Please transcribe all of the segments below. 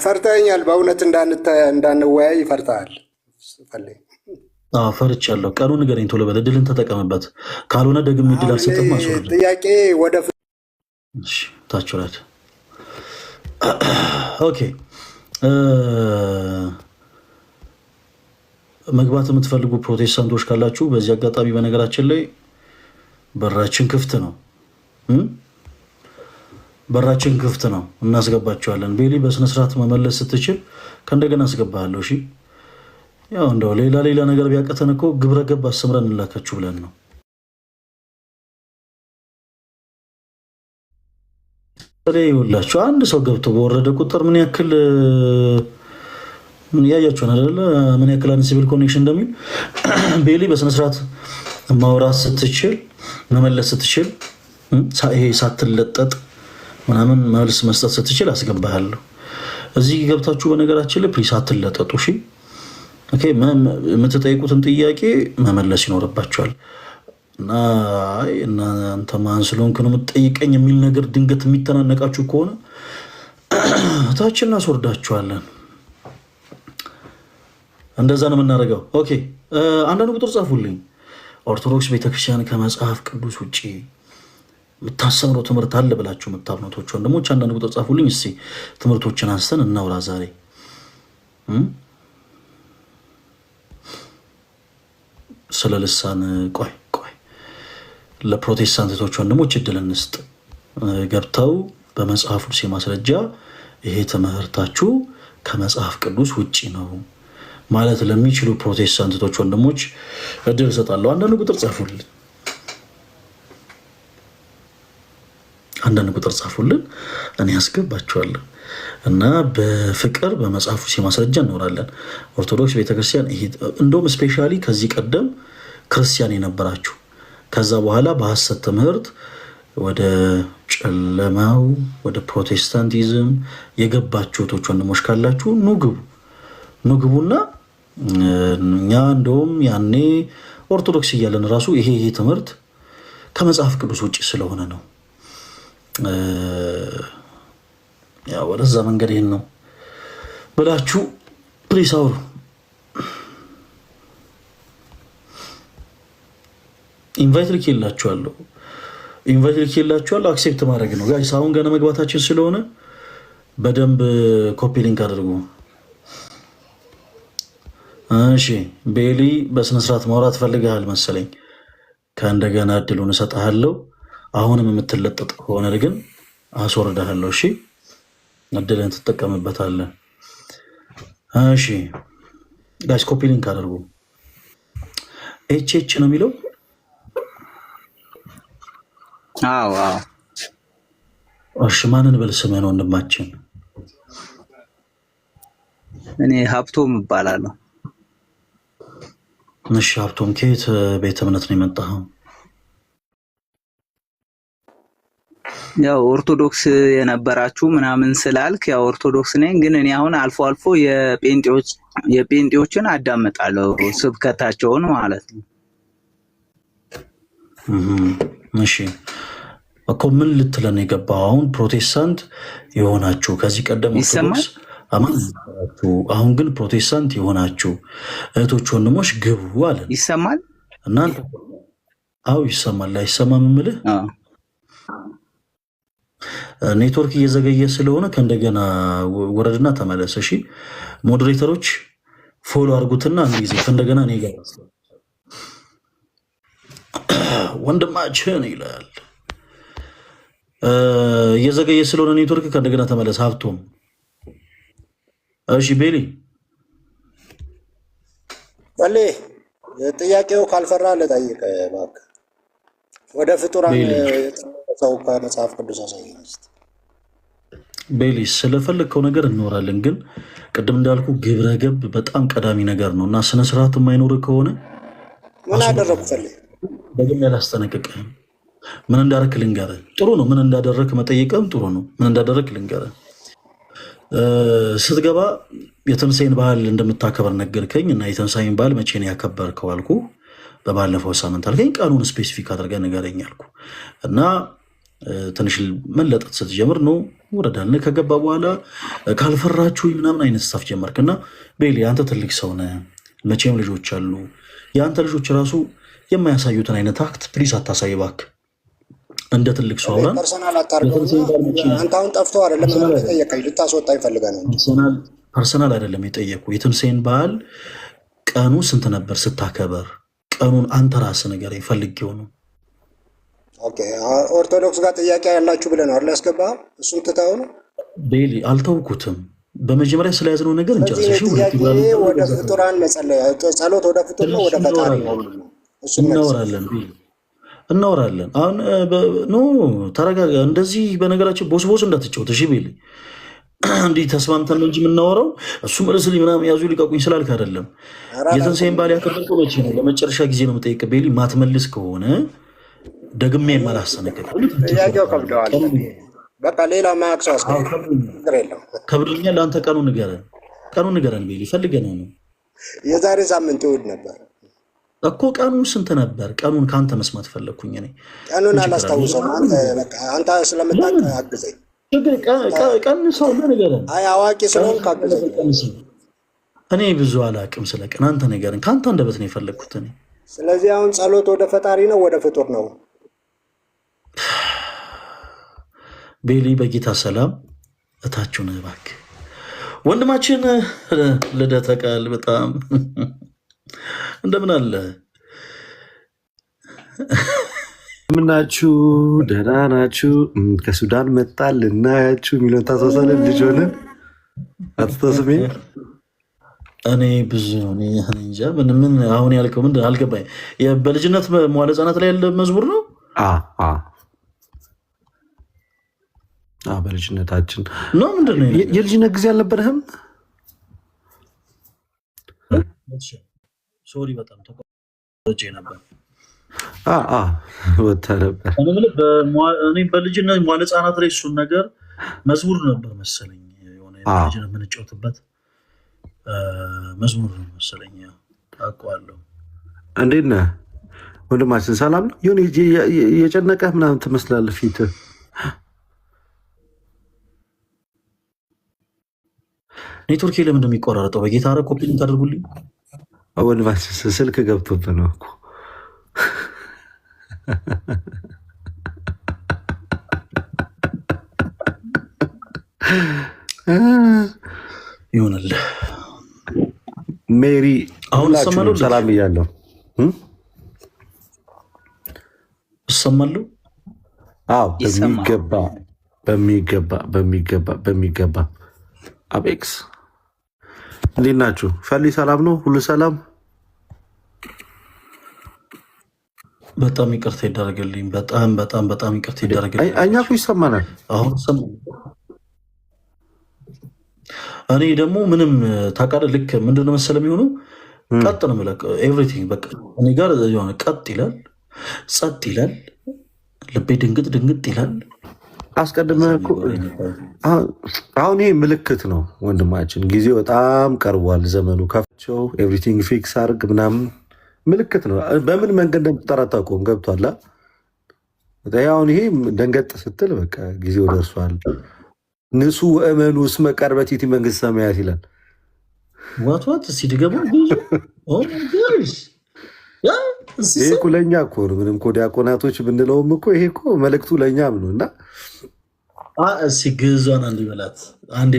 ፈርተኛል። በእውነት እንዳንወያይ ፈርተሃል። ፈርቻለሁ። ቀኑ ንገረኝ ቶሎ በል። እድልን ተጠቀምበት። ካልሆነ ደግሜ እድል አልሰጥም። አስወርድ። ጥያቄ ወደ ታችራት። ኦኬ መግባት የምትፈልጉ ፕሮቴስታንቶች ካላችሁ በዚህ አጋጣሚ በነገራችን ላይ በራችን ክፍት ነው። በራችን ክፍት ነው። እናስገባቸዋለን። ቤሊ በስነስርዓት መመለስ ስትችል ከእንደገና አስገባለሁ። እሺ ያው እንደው ሌላ ነገር ቢያቀተን እኮ ግብረ ገብ አስተምረን እንላካችሁ ብለን ነው። ይኸውላችሁ አንድ ሰው ገብቶ በወረደ ቁጥር ምን ያክል ያያችሁን አይደለ? ምን ያክል አንሲቪል ኮኔክሽን እንደሚል ቤሊ በስነስርዓት ማውራት ስትችል መመለስ ስትችል ይሄ ሳትለጠጥ ምናምን መልስ መስጠት ስትችል አስገባሃለሁ። እዚህ ገብታችሁ በነገራችን ላይ ፕሊስ አትለጠጡ። እሺ ኦኬ። የምትጠይቁትን ጥያቄ መመለስ ይኖርባችኋል። እና እናንተ ማን ስለሆንክ ነው የምትጠይቀኝ የሚል ነገር ድንገት የሚተናነቃችሁ ከሆነ ታች እናስወርዳችኋለን። እንደዛ ነው የምናደርገው። ኦኬ አንዳንድ ቁጥር ጻፉልኝ። ኦርቶዶክስ ቤተክርስቲያን ከመጽሐፍ ቅዱስ ውጭ የምታስተምረው ትምህርት አለ ብላችሁ የምታምኑት ወንድሞች አንዳንድ ቁጥር ጻፉልኝ። እስኪ ትምህርቶችን አንስተን እናውራ ዛሬ። ስለ ልሳን ቆይ ለፕሮቴስታንቶች ወንድሞች እድል እንስጥ። ገብተው በመጽሐፍ ቅዱስ ማስረጃ ይሄ ትምህርታችሁ ከመጽሐፍ ቅዱስ ውጭ ነው ማለት ለሚችሉ ፕሮቴስታንቶች ወንድሞች እድል እሰጣለሁ። አንዳንድ ቁጥር ጻፉልን። እኔ ያስገባችኋለሁ እና በፍቅር በመጽሐፍ ቅዱስ ማስረጃ እንኖራለን። ኦርቶዶክስ ቤተክርስቲያን ይሄ እንደውም ስፔሻሊ ከዚህ ቀደም ክርስቲያን የነበራችሁ ከዛ በኋላ በሐሰት ትምህርት ወደ ጨለማው ወደ ፕሮቴስታንቲዝም የገባችሁ ወንድሞች ካላችሁ ኑ ግቡና እኛ እንደውም ያኔ ኦርቶዶክስ እያለን ራሱ ይሄ ትምህርት ከመጽሐፍ ቅዱስ ውጭ ስለሆነ ነው ያው ወደዛ መንገድ ይሄን ነው ብላችሁ ፕሊስ አውሩ። ኢንቫይት ልኬላችኋለሁ። አክሴፕት ማድረግ ነው ጋይስ። አሁን ገና መግባታችን ስለሆነ በደንብ ኮፒ ሊንክ አድርጉ። እሺ ቤሊ በስነስርዓት ማውራት ፈልገሃል መሰለኝ። ከእንደገና እድሉን እሰጥሃለሁ። አሁንም የምትለጠጥ ከሆነ ግን አስወርድሃለሁ። እሺ እድልን ትጠቀምበታለህ። እሺ ጋይስ ኮፒ ሊንክ አድርጉ። ኤች ነው የሚለው። አዎ እሺ ማንን በል ስምህን ወንድማችን? እኔ ሀብቶም እባላለሁ። እሺ ሀብቶም ከየት ቤተ እምነት ነው የመጣኸው? ያው ኦርቶዶክስ የነበራችሁ ምናምን ስላልክ ያው ኦርቶዶክስ ነኝ፣ ግን እኔ አሁን አልፎ የጴንጤዎችን አዳምጣለሁ ስብከታቸውን ማለት ነው። እሺ እኮ ምን ልትለን የገባው? አሁን ፕሮቴስታንት የሆናችሁ ከዚህ ቀደም ኦርቶዶክስ አሁን ግን ፕሮቴስታንት የሆናችሁ እህቶች ወንድሞች ግቡ አለን። ይሰማል እናንተ? አዎ ይሰማል። አይሰማም የምልህ ኔትወርክ እየዘገየ ስለሆነ ከእንደገና ወረድና ተመለሰ። እሺ ሞዴሬተሮች ፎሎ አድርጉትና አንድ ጊዜ ከእንደገና እኔ ጋር ወንድማችን ይላል። እየዘገየ ስለሆነ ኔትወርክ ከእንደገና ተመለሰ። ሀብቶም እሺ ቤሊ ጥያቄው ካልፈራ ልጠይቅ እባክህ። ወደ ፍጡራን ሰው ከመጽሐፍ ቅዱስ አሳየን ቤሊ። ስለፈለግከው ነገር እንኖራለን፣ ግን ቅድም እንዳልኩ ግብረ ገብ በጣም ቀዳሚ ነገር ነው እና ስነስርዓት የማይኖር ከሆነ ምን አደረኩ ፈልግ ደግሜ ያላስጠነቅቅህም። ምን እንዳደረክ ልንገርህ። ጥሩ ነው ምን እንዳደረክ መጠየቅም ጥሩ ነው። ምን እንዳደረክ ልንገርህ። ስትገባ የትንሳኤን ባህል እንደምታከበር ነገርከኝ እና የትንሳኤን ባህል መቼ ነው ያከበርከው አልኩ። በባለፈው ሳምንት አልከኝ። ቀኑን ስፔሲፊክ አድርገህ ንገረኝ አልኩ እና ትንሽ መለጠጥ ስትጀምር ነው ወረዳልን ከገባ በኋላ ካልፈራችሁ ምናምን አይነት ስታፍ ጀመርክ እና ቤሊ አንተ ትልቅ ሰው ነህ፣ መቼም ልጆች አሉ። የአንተ ልጆች ራሱ የማያሳዩትን አይነት አክት ፕሊስ አታሳይ እባክህ። እንደ ትልቅ ሰው አውራን ፐርሰናል አታርገውና አንተ አሁን ጠፍቶ አይደለም ጠየቀኝ ልታስወጣ ይፈልጋ ነው። ፐርሰናል አይደለም የጠየቁ የትንሣኤን በዓል ቀኑ ስንት ነበር ስታከበር? ቀኑን አንተ ራስህ ነገር ፈልጌው ነው። ኦኬ ኦርቶዶክስ ጋር ጥያቄ ያላችሁ ብለህ ነው አይደል ያስገባኸው? እሱን ትተኸው ነው ቤሊ? አልተውኩትም። በመጀመሪያ ስለያዝነው ነገር እንጨርሰሽ። ወደ ፍጡራን መጸለይ ጸሎት ወደ ፍጡር ነው ወደ ፈጣሪ ነው። እናወራለን ቤሊ እናወራለን። አሁን ኖ ተረጋጋ። እንደዚህ በነገራችን ቦስ እንዳትጫወት እሺ ቤሊ። እንዲህ ተስማምተን ነው እንጂ የምናወራው እሱ መልስልኝ ምናምን ያዙ ሊቀቁኝ ስላልክ አይደለም። የትንሣኤን በዓል ያከበርከው መቼ ነው? ለመጨረሻ ጊዜ ነው የምጠይቅህ ቤሊ። ማትመልስ ከሆነ ደግሜ የማላሰነገር ጥያቄው ከብደዋል። በቃ ሌላ ማያቅሰው ከብዶኛል። ለአንተ ቀኑ ንገረን ቤሊ። ፈልገነው ነው። የዛሬ ሳምንት እሑድ ነበር እኮ። ቀኑ ስንት ነበር? ቀኑን ከአንተ መስማት ፈለግኩኝ እኔ። ቀኑን አላስታውሰውም። አንተ ስለምታውቅ አግዘኝ። ቀን ሰው ንገረን። አይ አዋቂ ስለሆንክ አግዘኝ። እኔ ብዙ አላቅም ስለ ቀን። አንተ ንገረን። ከአንተ አንደበት ነው የፈለግኩት እኔ። ስለዚህ አሁን ጸሎት ወደ ፈጣሪ ነው ወደ ፍጡር ነው? ቤሊ በጌታ ሰላም እታችሁን እባክህ ወንድማችን ልደተ ቃል በጣም እንደምን አለ? ምናችሁ? ደህና ናችሁ? ከሱዳን መጣል ልናያችሁ የሚለውን ታሳሳለን። ልጅ ሆነን አትተስሜ እኔ ብዙ እንጃ ምን አሁን ያልከው ምንድን አልገባኝ። በልጅነት መዋዕለ ሕፃናት ላይ ያለ መዝሙር ነው። በልጅነታችን ነው። ምንድን ነው የልጅነት ጊዜ አልነበረህም? ሶሪ በጣም ተቆጥቼ ነበር። ወጣ ነበር። እኔ በልጅነት መዋዕለ ሕፃናት ላይ እሱን ነገር መዝሙር ነበር መሰለኝ የሆነ ልጅነት የምንጫወትበት መዝሙር ነው መሰለኝ። አውቀዋለሁ። እንዴት ነህ ወንድማችን? ሰላም ነው? ይሁን የጨነቀህ ምናምን ትመስላለህ ፊትህ። ኔትወርክ ለምንድን ነው የሚቆራረጠው? በጌታ ኧረ ኮፒ ሊንክ አድርጉልኝ። ወንድማችን ስልክ ገብቶብህ ነው እኮ። ይሆንልህ። ሜሪ አሁን ሰላም እያለሁ እሰማለሁ። በሚገባ አቤክስ እንዴት ናችሁ? ፈሊ ሰላም ነው? ሁሉ ሰላም? በጣም ይቅርታ ይደረግልኝ። በጣም ይቅርታ ይደረግልኝ። እኛ እኮ ይሰማናል። አሁን እኔ ደግሞ ምንም ታውቃለህ፣ ልክ ምንድን ነው መሰለህ የሚሆነው ቀጥ ነው የምልህ ኤቭሪቲንግ በቃ እኔ ጋር የሆነ ቀጥ ይላል፣ ጸጥ ይላል፣ ልቤ ድንግጥ ይላል። አስቀድመህ እኮ አሁን ይሄ ምልክት ነው ወንድማችን። ጊዜው በጣም ቀርቧል። ዘመኑ ከፍቸው ኤቭሪቲንግ ፊክስ አድርግ ምናምን ምልክት ነው። በምን መንገድ እንደምትጠራ አታውቀውም። ገብቷል? አሁን ይሄ ደንገጥ ስትል በቃ ጊዜው ደርሷል። ንሱ ወእመኑ እስመ ቀርበቲቲ መንግሥተ ሰማያት ይላል። ዋትዋት ሲድገባ ይሄ እኮ ለእኛ እኮ ነው። ምንም እኮ ዲያቆናቶች ብንለውም እኮ ይሄ እኮ መልእክቱ ለእኛም ነው። እና ግዟን አንድ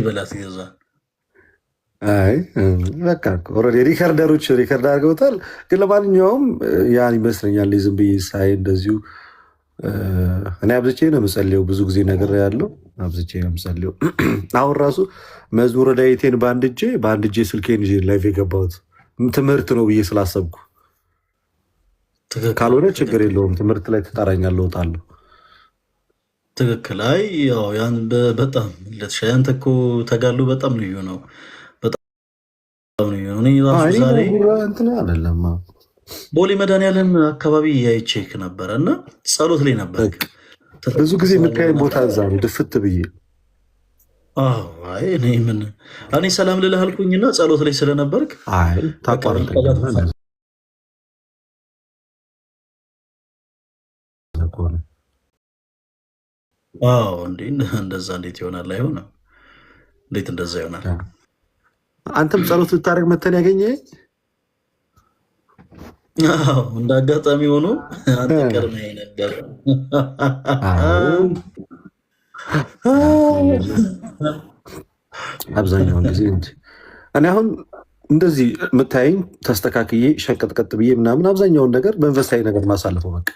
በላት ግዟን። አይ በቃ ኦልሬዲ ሪከርደሮች ሪከርድ አድርገውታል። ግን ለማንኛውም ያን ይመስለኛል ዝም ብዬ ሳይ እንደዚሁ እኔ አብዝቼ ነው የምጸልየው። ብዙ ጊዜ ነገር ያለው አብዝቼ ነው የምጸልየው። አሁን ራሱ መዝሙረ ዳዊቴን በአንድ እጄ ስልኬን ይዤ ላይቭ የገባሁት ትምህርት ነው ብዬ ስላሰብኩ፣ ካልሆነ ችግር የለውም ትምህርት ላይ ትጠራኛለህ እወጣለሁ። ትክክል። አይ ያው በጣም ያንተ እኮ ተጋድሎ በጣም ልዩ ነው። እኔ ራሱ ዛሬ ቦሌ መድኃኒዓለም አካባቢ ያይቼክ ነበረ እና ጸሎት ላይ ነበር። ብዙ ጊዜ የምታየን ቦታ እዛ ነው ድፍት ብዬ። እኔ ሰላም ልልህ አልኩኝና ጸሎት ላይ ስለነበርክ ታቋርጠ አዎ እንዴ እንደዛ እንዴት ይሆናል? አይሆንም። እንዴት እንደዛ ይሆናል? አንተም ጸሎት ልታደርግ መተን ያገኘ እንደ አጋጣሚ ሆኖ አንተ ቀድመህ ነበር። አብዛኛውን ጊዜ እንጂ እኔ አሁን እንደዚህ የምታየኝ ተስተካክዬ ሸቀጥቀጥ ብዬ ምናምን አብዛኛውን ነገር በመንፈሳዊ ነገር ማሳለፈው በቃ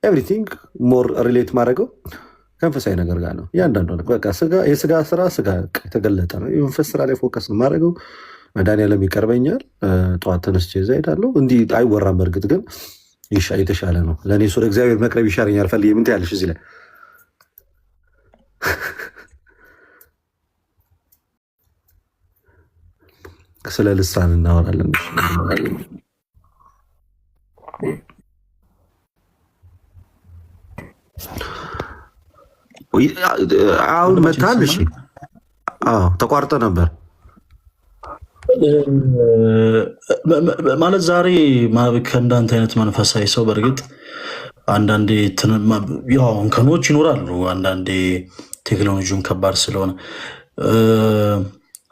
ኤቭሪቲንግ ሞር ሪሌት ማድረገው ከመንፈሳዊ ነገር ጋር ነው። እያንዳንዱ በቃ የስጋ ስራ ስጋ የተገለጠ ነው። የመንፈስ ስራ ላይ ፎከስ ነው ማድረገው። መድኃኒዓለም ይቀርበኛል። ጠዋት ተነስቼ እዛ እሄዳለሁ። እንዲህ አይወራም። በእርግጥ ግን የተሻለ ነው ለእኔ። ወደ እግዚአብሔር መቅረብ ይሻለኛል። ፈልጌ ምን ትያለሽ እዚህ ላይ ስለ ልሳን እናወራለን። አሁን መታል። እሺ ተቋርጠ ነበር ማለት ዛሬ ከእንዳንተ አይነት መንፈሳዊ ሰው በእርግጥ አንዳንዴ እንከኖች ይኖራሉ። አንዳንዴ ቴክኖሎጂውን ከባድ ስለሆነ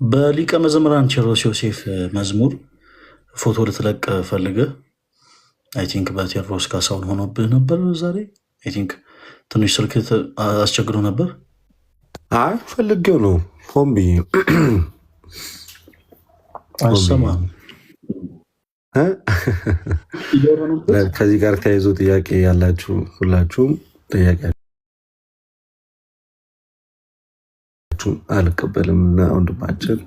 በሊቀ መዘምራን ቴዎድሮስ ዮሴፍ መዝሙር ፎቶ ልትለቅ ፈልገህ አይ ቲንክ በቴዎድሮስ ካሳሁን ሆኖብህ ነበር ዛሬ። አይ ቲንክ ትንሽ ስልክ አስቸግሮ ነበር። አይ ፈልጌው ነው ሆን ብዬ አይሰማም። ከዚህ ጋር ተያይዞ ጥያቄ ያላችሁ ሁላችሁም ጥያቄ አልቀበልም እና ወንድማችን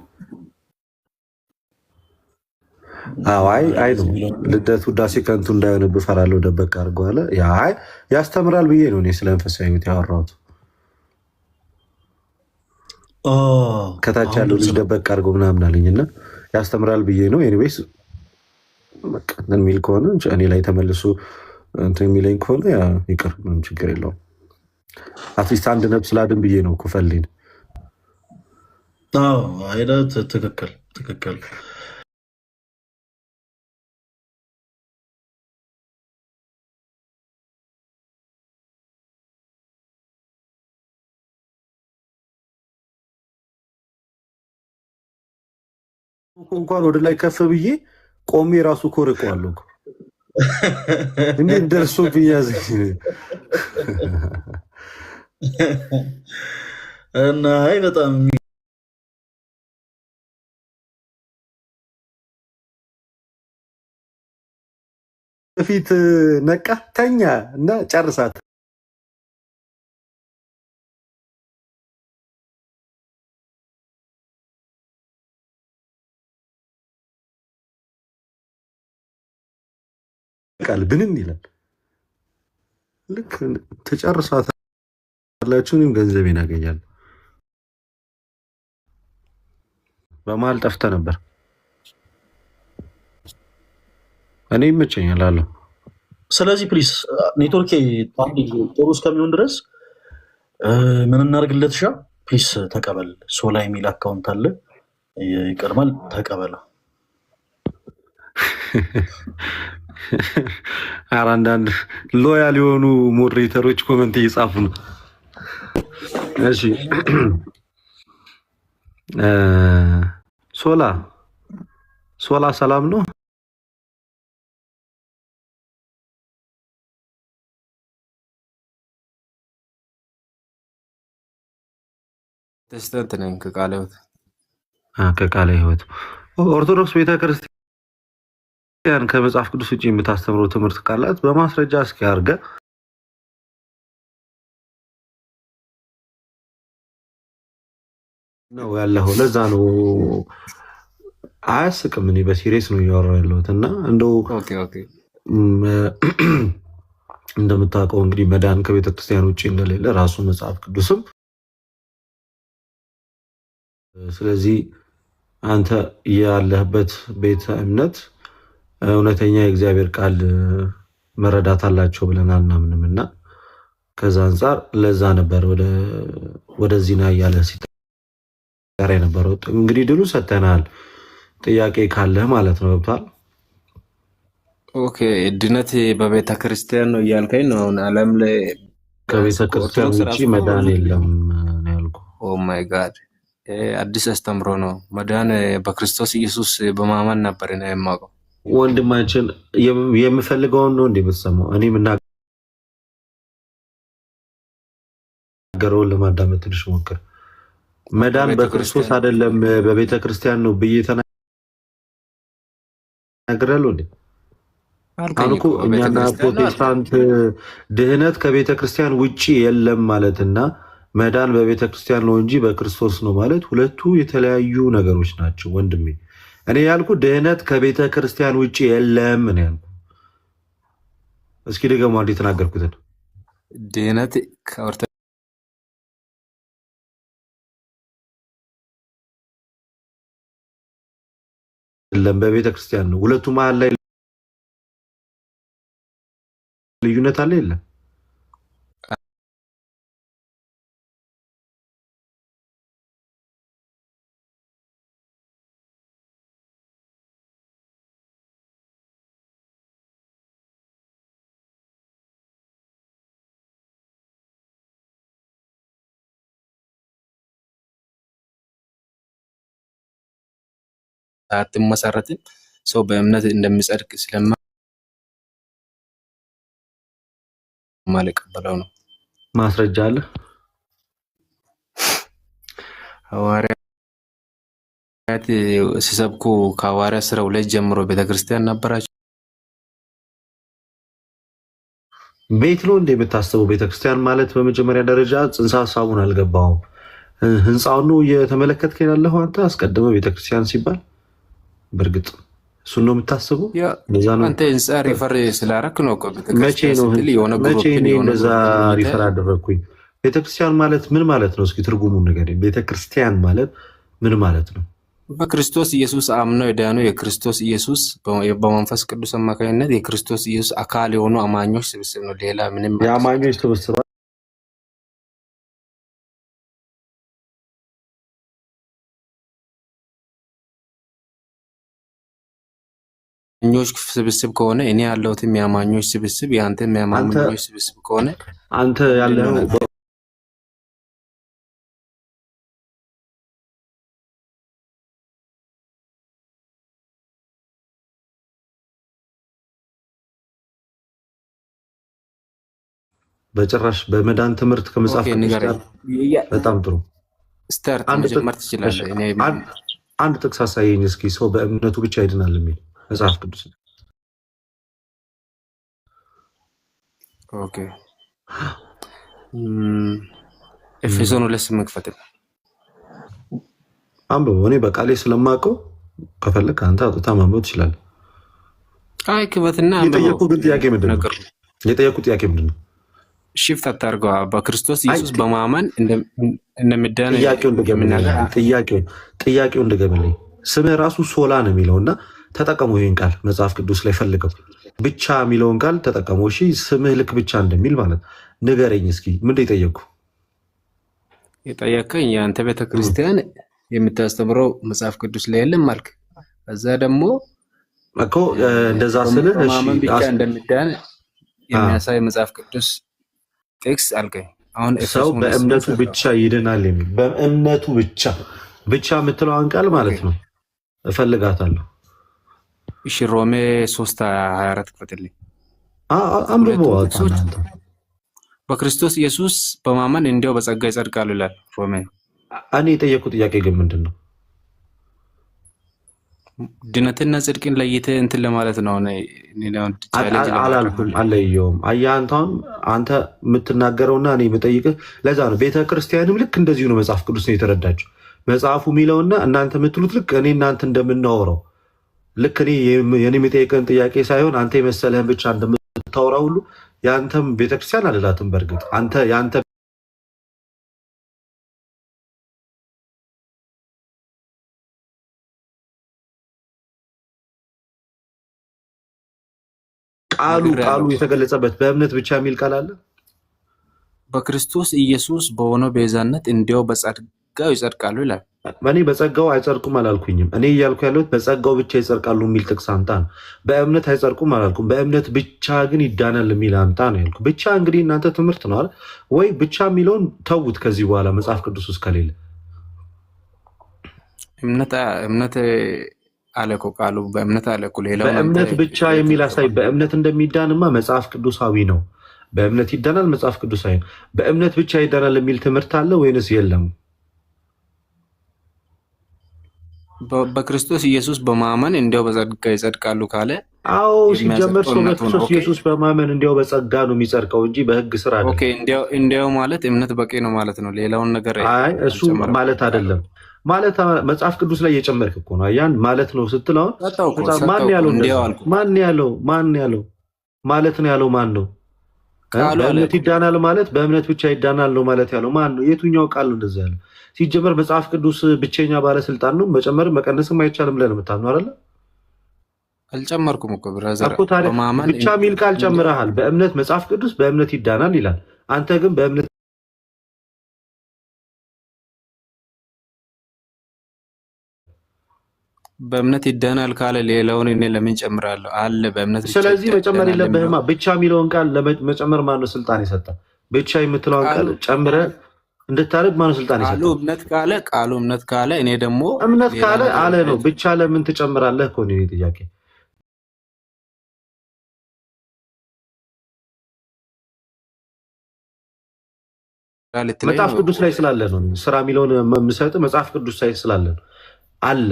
አይ ነው ልደት ውዳሴ ከንቱ እንዳይሆንብህ እፈራለሁ ደበቅ አድርገው አለ። ያስተምራል ብዬ ነው እኔ ስለ መንፈሳዊ ሕይወት ያወራሁት። ከታች ያለው ልጅ ደበቅ አድርገው ምናምን አለኝ እና ያስተምራል ብዬ ነው። ኤኒዌይስ የሚል ከሆነ እኔ ላይ ተመልሶ እንትን የሚለኝ ከሆነ ይቅር፣ ምንም ችግር የለውም። አትሊስት አንድ ነብስ ላድን ብዬ ነው ኩፈልኝ። ትክክል ትክክል። እንኳን ወደ ላይ ከፍ ብዬ ቆሜ ራሱ እኮ ርቀዋለሁ። እንዴት ደርሶ ብያዝ እና በጣም በፊት ነቃ ተኛ እና ጨርሳት ቃል ብንን ይላል። ልክ ተጨርሳት ያላችሁ እኔም ገንዘቤን አገኛለሁ። በመሀል ጠፍተ ነበር። እኔ ይመቸኛል አለው። ስለዚህ ፕሊስ ኔትወርክ ጥሩ እስከሚሆን ድረስ ምን እናደርግለት? ፕሊስ ተቀበል። ሶላ የሚል አካውንት አለ፣ ይቀድማል። ተቀበለ። ኧረ አንዳንድ ሎያል የሆኑ ሞዴሬተሮች ኮመንት እየጻፉ ነው። እሺ ሶላ ሰላም ነው? ፕሮቴስታንት ነኝ ከቃለ ሕይወት። ከቃለ ሕይወት ኦርቶዶክስ ቤተክርስቲያን ከመጽሐፍ ቅዱስ ውጭ የምታስተምረው ትምህርት ካላት በማስረጃ እስኪ አድርገህ ነው ያለው። ለዛ ነው አያስቅም። እኔ በሲሪየስ ነው እያወራሁ ያለሁት እና እንደው እንደምታውቀው እንግዲህ መዳን ከቤተክርስቲያን ውጭ እንደሌለ ራሱ መጽሐፍ ቅዱስም። ስለዚህ አንተ ያለህበት ቤተ እምነት እውነተኛ የእግዚአብሔር ቃል መረዳት አላቸው ብለን አናምንም እና ከዛ አንጻር ለዛ ነበር ወደዚህ ና እያለ ሲጠራ የነበረው። እንግዲህ ድሉ ሰጥተናል። ጥያቄ ካለህ ማለት ነው። ገብቷል? ኦኬ ድነት በቤተ ክርስቲያን ነው እያልከኝ ነው። አሁን ዓለም ላይ ከቤተ ክርስቲያን ውጪ መዳን የለም ነው ያልኩህ። ኦ ማይ ጋድ አዲስ አስተምሮ ነው። መዳን በክርስቶስ ኢየሱስ በማመን ነበር ነው የማውቀው። ወንድማችን የምፈልገውን ነው እንዴ የምትሰማው? እኔ የምናገረውን ለማዳመጥ ትንሽ ሞክር። መዳን በክርስቶስ አይደለም በቤተ ክርስቲያን ነው ብዬ ተናግሬያለሁ እንዴ? አሁን እኮ እኛና ፕሮቴስታንት ድህነት ከቤተ ክርስቲያን ውጪ የለም ማለትና መዳን በቤተ ክርስቲያን ነው እንጂ በክርስቶስ ነው ማለት ሁለቱ የተለያዩ ነገሮች ናቸው ወንድሜ። እኔ ያልኩ ድህነት ከቤተ ክርስቲያን ውጪ የለም ነው ያልኩ። እስኪ ደግሞ አንዴ የተናገርኩትን ድህነት የለም በቤተ ክርስቲያን ነው። ሁለቱ መሀል ላይ ልዩነት አለ የለም? አትመሰረትም። ሰው በእምነት እንደሚጸድቅ ስለማልቀበለው ነው። ማስረጃ አለ? ሐዋርያት ሲሰብኩ ከሐዋርያት ሥራ 2 ጀምሮ ቤተክርስቲያን ነበራቸው። ቤት ነው እንደ የምታስበው? ቤተክርስቲያን ማለት በመጀመሪያ ደረጃ ጽንሰ ሀሳቡን አልገባውም። ህንፃውን ነው እየተመለከትክ ያለኸው አንተ። አስቀድመ ቤተክርስቲያን ሲባል በእርግጥ እሱን ነው የምታስበው? አንተ ህንፃ ሪፈር ስላረክ ነው። መቼ ነው እንደዛ ሪፈር አደረግኩኝ? ቤተክርስቲያን ማለት ምን ማለት ነው? እስኪ ትርጉሙን ንገረኝ። ቤተክርስቲያን ማለት ምን ማለት ነው? በክርስቶስ ኢየሱስ አምነው የዳኑ የክርስቶስ ኢየሱስ በመንፈስ ቅዱስ አማካኝነት የክርስቶስ ኢየሱስ አካል የሆኑ አማኞች ስብስብ ነው። ሌላ ምንም የአማኞች ስብስብ ስብስብ ከሆነ እኔ ያለሁትም የአማኞች ስብስብ ያንተም የአማኞች ስብስብ ከሆነ አንተ ያለው በጭራሽ በመዳን ትምህርት ከመጽሐፍ ቅዱስ ጋር በጣም ጥሩ ስታርት መጀመር ትችላለህ። አንድ ጥቅስ አሳየኝ እስኪ። ሰው በእምነቱ ብቻ ይድናል የሚል መጽሐፍ ቅዱስ። ኦኬ ኤፌሶን 2:8 ክፈትል አንብበው። እኔ በቃሌ ስለማውቀው ከፈለክ አንተ አውጥታ ማንበብ ትችላለህ። አይ ክፈትና የጠየቁት ጥያቄ ምንድን ነው? የጠየቁት ጥያቄ ምንድን ነው? ሽፍት አታርገዋ። በክርስቶስ ኢየሱስ በማመን እንደምዳን ጥያቄው እንደገምልኝ። ስምህ ራሱ ሶላ ነው የሚለውና ተጠቀሙ። ይህን ቃል መጽሐፍ ቅዱስ ላይ ፈልገው ብቻ የሚለውን ቃል ተጠቀሙ። እሺ ስምህ ልክ ብቻ እንደሚል ማለት ንገረኝ እስኪ። ምንድን የጠየቅኩ? የጠየቀኝ የአንተ ቤተክርስቲያን የምታስተምረው መጽሐፍ ቅዱስ ላይ የለም አልክ። ከዛ ደግሞ እኮ እንደዛ ስልህ በማመን ብቻ እንደምዳን የሚያሳይ መጽሐፍ ቅዱስ ቴክስት አልከኝ። አሁን ሰው በእምነቱ ብቻ ይድናል የሚል በእምነቱ ብቻ የምትለዋን ቃል ማለት ነው እፈልጋታለሁ። እሺ ሮሜ 3:24 ክፈትልኝ። አንብበው። በክርስቶስ ኢየሱስ በማመን እንዲያው በጸጋ ይጸድቃሉ ይላል ሮሜ። እኔ የጠየቁት ጥያቄ ግን ምንድን ነው? ድነትና ጽድቅን ለይተህ እንትን ለማለት ነው። አላልኩም፣ አለየውም። አየህ አንተ የምትናገረውና እኔ የምጠይቅህ ለዛ ነው። ቤተክርስቲያንም ልክ እንደዚሁ ነው። መጽሐፍ ቅዱስ ነው የተረዳችው። መጽሐፉ የሚለውና እናንተ የምትሉት ልክ እኔ እናንተ እንደምናወራው ልክ እኔ የምጠይቅህን ጥያቄ ሳይሆን አንተ የመሰለህን ብቻ እንደምታወራ ሁሉ የአንተም ቤተክርስቲያን አልላትም። በእርግጥ የአንተ ቃሉ የተገለጸበት በእምነት ብቻ የሚል ቃል አለ። በክርስቶስ ኢየሱስ በሆነው ቤዛነት እንዲያው በጸጋው ይጸድቃሉ ይላል። እኔ በጸጋው አይጸድቁም አላልኩኝም። እኔ እያልኩ ያለሁት በጸጋው ብቻ ይጸድቃሉ የሚል ጥቅስ አምጣ ነው። በእምነት አይጸድቁም አላልኩም። በእምነት ብቻ ግን ይዳናል የሚል አምጣ ነው ያልኩ። ብቻ እንግዲህ እናንተ ትምህርት ነው ወይ ብቻ የሚለውን ተዉት። ከዚህ በኋላ መጽሐፍ ቅዱስ ውስጥ ከሌለ እምነት አለ እኮ ቃሉ በእምነት አለ እኮ ሌላው በእምነት ብቻ የሚል አሳይ። በእምነት እንደሚዳንማ መጽሐፍ ቅዱሳዊ ነው። በእምነት ይዳናል መጽሐፍ ቅዱሳዊ ነው። በእምነት ብቻ ይዳናል የሚል ትምህርት አለ ወይንስ የለም? በክርስቶስ ኢየሱስ በማመን እንዲያው በጸጋ ይጸድቃሉ ካለ አዎ፣ ሲጀመር ሰው በክርስቶስ ኢየሱስ በማመን እንዲያው በጸጋ ነው የሚጸድቀው እንጂ በሕግ ስራ አይደለም። ኦኬ፣ እንዲያው ማለት እምነት በቂ ነው ማለት ነው። ሌላውን ነገር አይ እሱ ማለት አይደለም። ማለት መጽሐፍ ቅዱስ ላይ እየጨመርክ እኮ ነው። ያን ማለት ነው ስትለው ማን ያለው ማለት ነው ያለው ማን ነው? በእምነት ይዳናል ማለት በእምነት ብቻ ይዳናል ነው ማለት ያለው ማን ነው? የቱኛው ቃል ነው እንደዛ ያለው? ሲጀመር መጽሐፍ ቅዱስ ብቸኛ ባለስልጣን ነው። መጨመርም መቀነስም አይቻልም ብለህ ነው የምታምነው አይደለ? አልጨመርኩም እኮ ብራዘር። ብቻ የሚል ቃል ጨምረሃል። በእምነት መጽሐፍ ቅዱስ በእምነት ይዳናል ይላል። አንተ ግን በእምነት ይዳናል ካለ ሌላውን እኔ ለምን ጨምራለሁ? አለ በእምነት ብቻ። ስለዚህ መጨመር የለብህማ። ብቻ የሚለውን ቃል ለመጨመር ማነው ስልጣን የሰጠ? ብቻ የምትለውን ቃል ጨምረህ እንድታደርግ ማነው ስልጣን የሰጠ? ቃሉ እምነት ካለ እኔ ደግሞ እምነት ካለ አለ ነው። ብቻ ለምን ትጨምራለህ እኮ ነው ጥያቄ። መጽሐፍ ቅዱስ ላይ ስላለ ነው። ስራ የሚለውን የምሰጥ መጽሐፍ ቅዱስ ላይ ስላለ ነው። አለ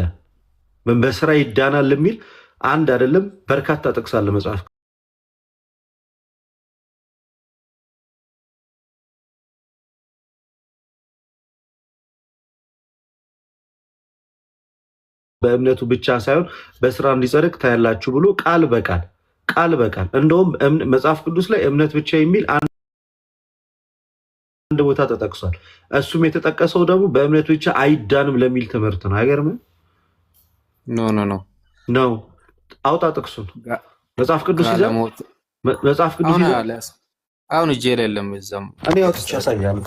በስራ ይዳናል የሚል አንድ አይደለም በርካታ ጥቅስ አለ መጽሐፍ በእምነቱ ብቻ ሳይሆን በስራ እንዲጸድቅ ታያላችሁ ብሎ ቃል በቃል እንደውም መጽሐፍ ቅዱስ ላይ እምነት ብቻ የሚል አንድ ቦታ ተጠቅሷል። እሱም የተጠቀሰው ደግሞ በእምነት ብቻ አይዳንም ለሚል ትምህርት ነው። አይገርምም? ኖ አውጣ ጥቅሱን። መጽሐፍ ቅዱስ መጽሐፍ ቅዱስ አሁን እጄ ላይ የለም። እዛም እኔ አውጥቼ አሳያለሁ።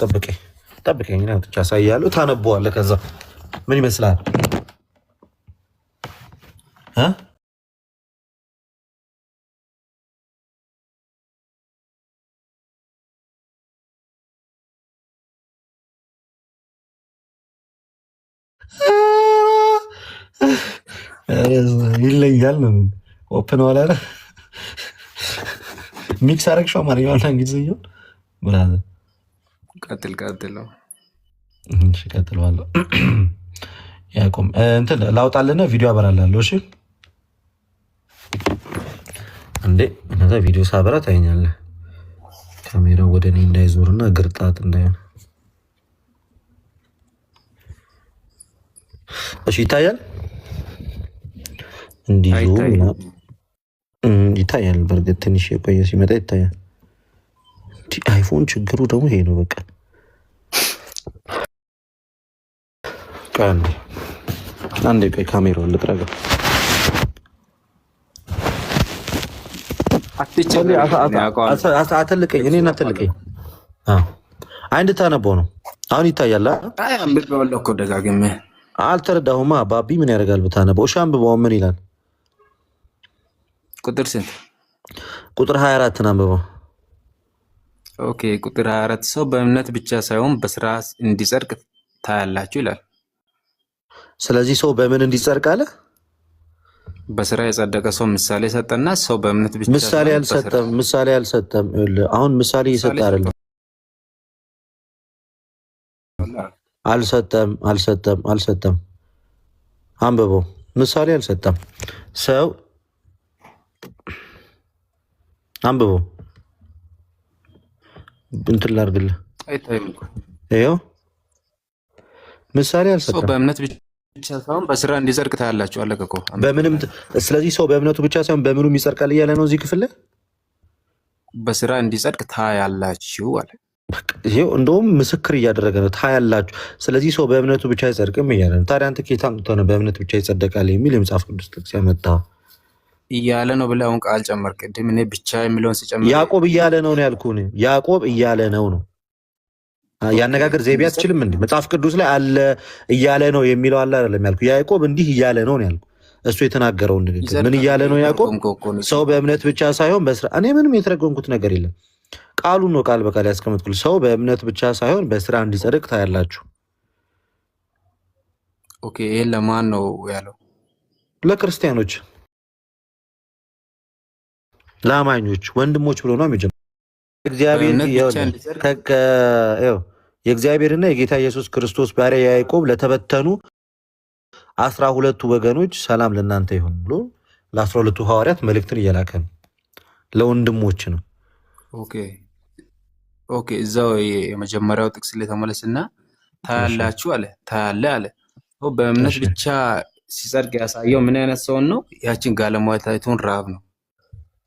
ጠብቀኝ፣ እኔ አውጥቼ አሳያለሁ። ታነበዋለህ። ከዛ ምን ይመስላል? ይለያል ነው ኦፕን ዋላ ሚክስ አረግሽው አማርኛውና እንግሊዝኛው ብራዘር። ቀጥል ነው። እሺ ቀጥለዋለሁ። ያቆም እንትን ላውጣልና ቪዲዮ አበራላለሁ። እሺ እንዴ እነዛ ቪዲዮ ሳበራ ታየኛለህ። ካሜራው ወደ እኔ እንዳይዞርና ግርጣት እንዳይሆን። እሺ ይታያል። እንዲሁ ይታያል። በእርግጥ ትንሽ የቆየ ሲመጣ ይታያል። አይፎን ችግሩ ደግሞ ይሄ ነው። በቃ አንዴ ቆይ ካሜራውን ልጥረገው። አትልቀኝ፣ እኔን አትልቀኝ። እንድታነበው ነው። አሁን ይታያል። ደጋግሜ አልተረዳሁማ። ባቢ ምን ያደርጋል ብታነበው? እሺ አንብበው። ምን ይላል? ቁጥር ስንት? ቁጥር 24 አንብበው። ኦኬ ቁጥር 24 ሰው በእምነት ብቻ ሳይሆን በስራ እንዲጸድቅ ታያላችሁ ይላል። ስለዚህ ሰው በምን እንዲጸድቅ አለ? በስራ የጸደቀ ሰው ምሳሌ ሰጠና ሰው በእምነት ብቻ ምሳሌ አልሰጠም። አሁን ምሳሌ እየሰጠ አይደለም። አልሰጠም። አንብበው። ምሳሌ አልሰጠም። ሰው አንብበው። እንትን ላድርግልህ። ይኸው ምሳሌ አልሰጠም። ሰው በእምነት ብቻ ሳይሆን በስራ እንዲጸድቅ ታያላችሁ አለ እኮ። በምንም ስለዚህ ሰው በእምነቱ ብቻ ሳይሆን በምኑም ይጸድቃል እያለ ነው እዚህ ክፍል ላይ። በስራ እንዲጸድቅ ታያላችሁ አለ። ይሄው እንደውም ምስክር እያደረገ ነው። ታያላችሁ። ስለዚህ ሰው በእምነቱ ብቻ አይጸድቅም እያለ ነው። ታዲያ አንተ ከየት አምጥተህ ነው በእምነት ብቻ ይጸደቃል የሚል የመጽሐፍ ቅዱስ ጥቅስ ያመጣኸው? እያለ ነው ብለህ አሁን ቃል ጨመርክ። ቅድም እኔ ብቻ የሚለውን ሲጨምር ያዕቆብ እያለ ነው ያልኩህ። ያዕቆብ እያለ ነው። ያነጋገር ዘይቤ አትችልም እንዴ? መጽሐፍ ቅዱስ ላይ አለ እያለ ነው የሚለው አለ አይደለም ያልኩ። ያዕቆብ እንዲህ እያለ ነው ያልኩ። እሱ የተናገረውን ንግግር ምን እያለ ነው ያዕቆብ? ሰው በእምነት ብቻ ሳይሆን በስራ እኔ ምንም የተረጎምኩት ነገር የለም። ቃሉን ነው ቃል በቃል ያስቀምጥኩት። ሰው በእምነት ብቻ ሳይሆን በስራ እንዲጸድቅ ታያላችሁ። ኦኬ፣ ይሄን ለማን ነው ያለው? ለክርስቲያኖች፣ ለአማኞች ወንድሞች ብሎ ነው የሚጀምረው። የእግዚአብሔርና የጌታ ኢየሱስ ክርስቶስ ባሪያ ያዕቆብ ለተበተኑ 12 ወገኖች ሰላም ለእናንተ ይሁን ብሎ ለ12ቱ ሐዋርያት መልእክትን እየላከ ነው። ለወንድሞች ነው። ኦኬ እዛው የመጀመሪያው ጥቅስ ላይ ተመለስና ታያላችሁ አለ። ታያለ አለ። በእምነት ብቻ ሲጸድቅ ያሳየው ምን አይነት ሰውን ነው? ያችን ጋለሞታይቱን ረሃብ ነው።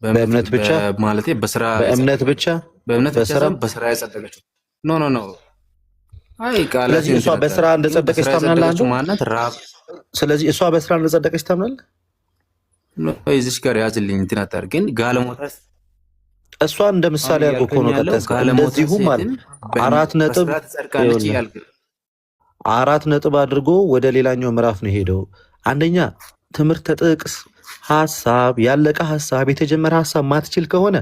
በእምነት ብቻ ማለት በስራ በስራ ያጸደቀችው ኖ አይ ቃላችን እሷ በስራ እንደጸደቀች ታምናለህ ማለት ረሃብ። ስለዚህ እሷ በስራ እንደጸደቀች ታምናለህ? እዚሽ ጋር ያዝልኝ እንትን አታር ግን ጋለሞታ እሷ እንደ ምሳሌ አድርጎ እኮ ነው ከተስከ እንደዚሁም ማለት 4 ነጥብ አድርጎ ወደ ሌላኛው ምዕራፍ ነው ሄደው። አንደኛ ትምህርት ጥቅስ ሐሳብ ያለቀ ሐሳብ የተጀመረ ሐሳብ ማትችል ከሆነ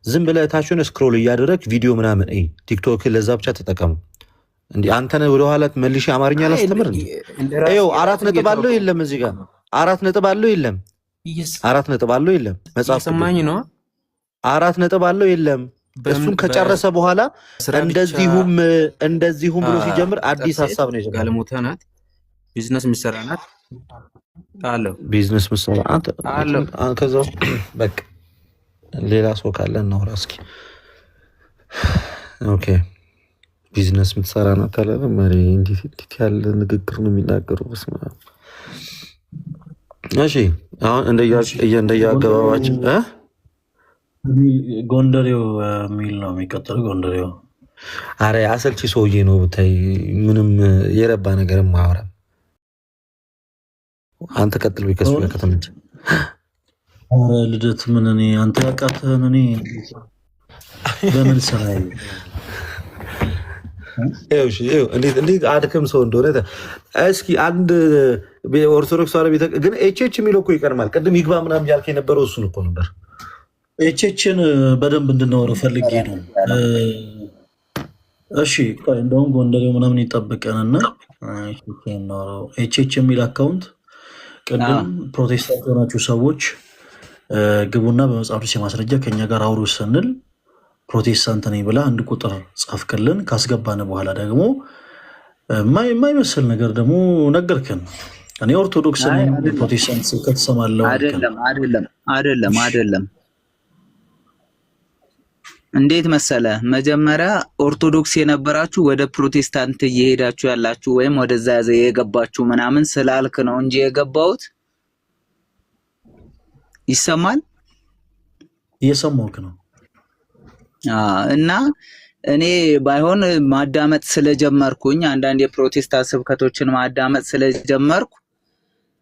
ዝም ብለህ ታችሁን ስክሮል እያደረግ ቪዲዮ ምናምን ቲክቶክ ለዛ ብቻ ተጠቀሙ። እንዴ አንተን ወደ ኋላ መልሼ አማርኛ ላስተምር እንዴ? አዩ 4 ነጥብ አለው የለም እዚህ ጋር 4 ነጥብ አለው የለም 4 ነጥብ አለው የለም መጽሐፍ ሰማኝ ነው 4 ነጥብ አለው የለም። እሱን ከጨረሰ በኋላ እንደዚሁም ብሎ ሲጀምር አዲስ ሐሳብ ነው የጀመረው። ጋለሞታ ናት፣ ቢዝነስ ምሰራ ናት አለው። ቢዝነስ ምሰራ አለው ከዛው በቃ ሌላ ሰው ካለ እናውራ እስኪ። ኦኬ ቢዝነስ ምትሰራ ናት አለ ማሪ። እንዴት ያለ ንግግር ነው የሚናገረው? በስመ አብ። እሺ አሁን እንደያገባባችን ጎንደሬው የሚል ነው የሚቀጥለው። ጎንደሬው አረ አሰልቺ ሰውዬ ነው ብታይ፣ ምንም የረባ ነገርም ማውራ። አንተ ቀጥል ቢከሱ ከተመቸ። አረ ልደት ምን እኔ አንተ ያቃተህን እኔ በምን ሰራይ እንዴት አድክም ሰው እንደሆነ እስኪ አንድ ኦርቶዶክስ ቤተ ግን ኤችኤች የሚለው እኮ ይቀርማል። ቅድም ይግባ ምናምን ያልክ የነበረው እሱን እኮ ነበር። ኤችኤችን በደንብ እንድናወረው ፈልጌ ነው። እሺ እንደውም ጎንደሬው ምናምን ይጠብቀንና ኤችኤች የሚል አካውንት ቅድም ፕሮቴስታንት የሆናችሁ ሰዎች ግቡና በመጽሐፍ ቅዱስ የማስረጃ ከኛ ጋር አውሩ ስንል ፕሮቴስታንት ነኝ ብላ አንድ ቁጥር ጻፍክልን። ካስገባን በኋላ ደግሞ የማይመስል ነገር ደግሞ ነገርክን። እኔ ኦርቶዶክስ ነኝ ፕሮቴስታንት ስብከት ሰማለሁ። አይደለም እንዴት መሰለ፣ መጀመሪያ ኦርቶዶክስ የነበራችሁ ወደ ፕሮቴስታንት እየሄዳችሁ ያላችሁ ወይም ወደዛ የገባችሁ ምናምን ስላልክ ነው እንጂ የገባሁት። ይሰማል? እየሰማሁህ ነው። እና እኔ ባይሆን ማዳመጥ ስለጀመርኩኝ አንዳንድ የፕሮቴስታንት ስብከቶችን ማዳመጥ ስለጀመርኩ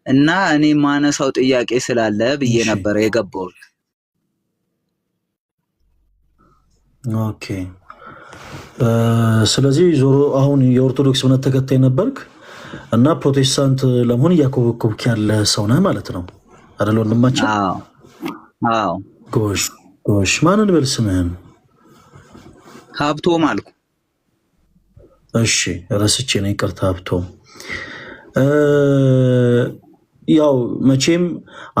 እና እኔ ማነሳው ጥያቄ ስላለ ብዬ ነበር የገባሁት። ኦኬ ስለዚህ ዞሮ አሁን የኦርቶዶክስ እምነት ተከታይ ነበርክ እና ፕሮቴስታንት ለመሆን እያኮበኮብክ ያለ ሰው ነህ ማለት ነው አይደል ወንድማችን? አዎ። ጎሽ ማንን በል ስምህን? ሀብቶም አልኩ። እሺ ረስቼ ነው ይቅርታ ሀብቶም። ያው መቼም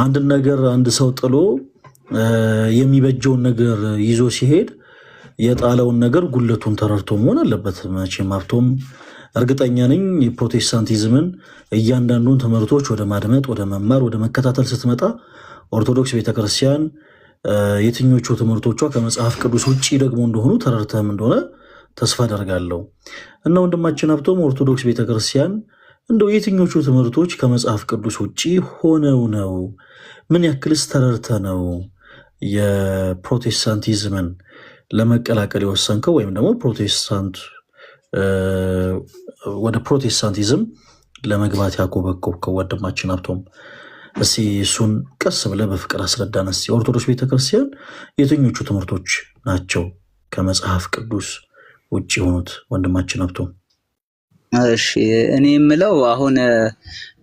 አንድ ነገር አንድ ሰው ጥሎ የሚበጀውን ነገር ይዞ ሲሄድ የጣለውን ነገር ጉለቱን ተረድቶ መሆን አለበት። መቼም ሀብቶም እርግጠኛ ነኝ የፕሮቴስታንቲዝምን እያንዳንዱን ትምህርቶች ወደ ማድመጥ፣ ወደ መማር፣ ወደ መከታተል ስትመጣ ኦርቶዶክስ ቤተክርስቲያን የትኞቹ ትምህርቶቿ ከመጽሐፍ ቅዱስ ውጪ ደግሞ እንደሆኑ ተረድተህም እንደሆነ ተስፋ አደርጋለሁ። እና ወንድማችን ሀብቶም ኦርቶዶክስ ቤተክርስቲያን እንደው የትኞቹ ትምህርቶች ከመጽሐፍ ቅዱስ ውጪ ሆነው ነው? ምን ያክልስ ተረድተ ነው የፕሮቴስታንቲዝምን ለመቀላቀል የወሰንከው ወይም ደግሞ ወደ ፕሮቴስታንቲዝም ለመግባት ያኮበኮብከው? ወንድማችን ሀብቶም እስቲ እሱን ቀስ ብለህ በፍቅር አስረዳን። እስቲ ኦርቶዶክስ ቤተክርስቲያን የትኞቹ ትምህርቶች ናቸው ከመጽሐፍ ቅዱስ ውጭ የሆኑት ወንድማችን ሀብቶ? እሺ እኔ የምለው አሁን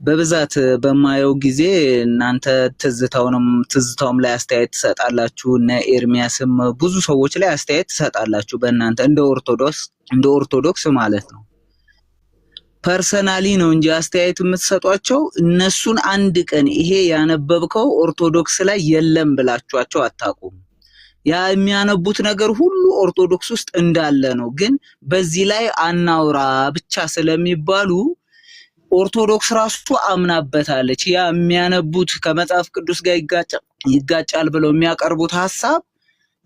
በብዛት በማየው ጊዜ እናንተ ትዝታውም ላይ አስተያየት ትሰጣላችሁ፣ እነ ኤርሚያስም ብዙ ሰዎች ላይ አስተያየት ትሰጣላችሁ። በእናንተ እንደ ኦርቶዶክስ ማለት ነው። ፐርሰናሊ ነው እንጂ አስተያየት የምትሰጧቸው እነሱን አንድ ቀን ይሄ ያነበብከው ኦርቶዶክስ ላይ የለም ብላችኋቸው አታውቁም። ያ የሚያነቡት ነገር ሁሉ ኦርቶዶክስ ውስጥ እንዳለ ነው። ግን በዚህ ላይ አናውራ ብቻ ስለሚባሉ ኦርቶዶክስ ራሱ አምናበታለች። ያ የሚያነቡት ከመጽሐፍ ቅዱስ ጋር ይጋጫል ብለው የሚያቀርቡት ሐሳብ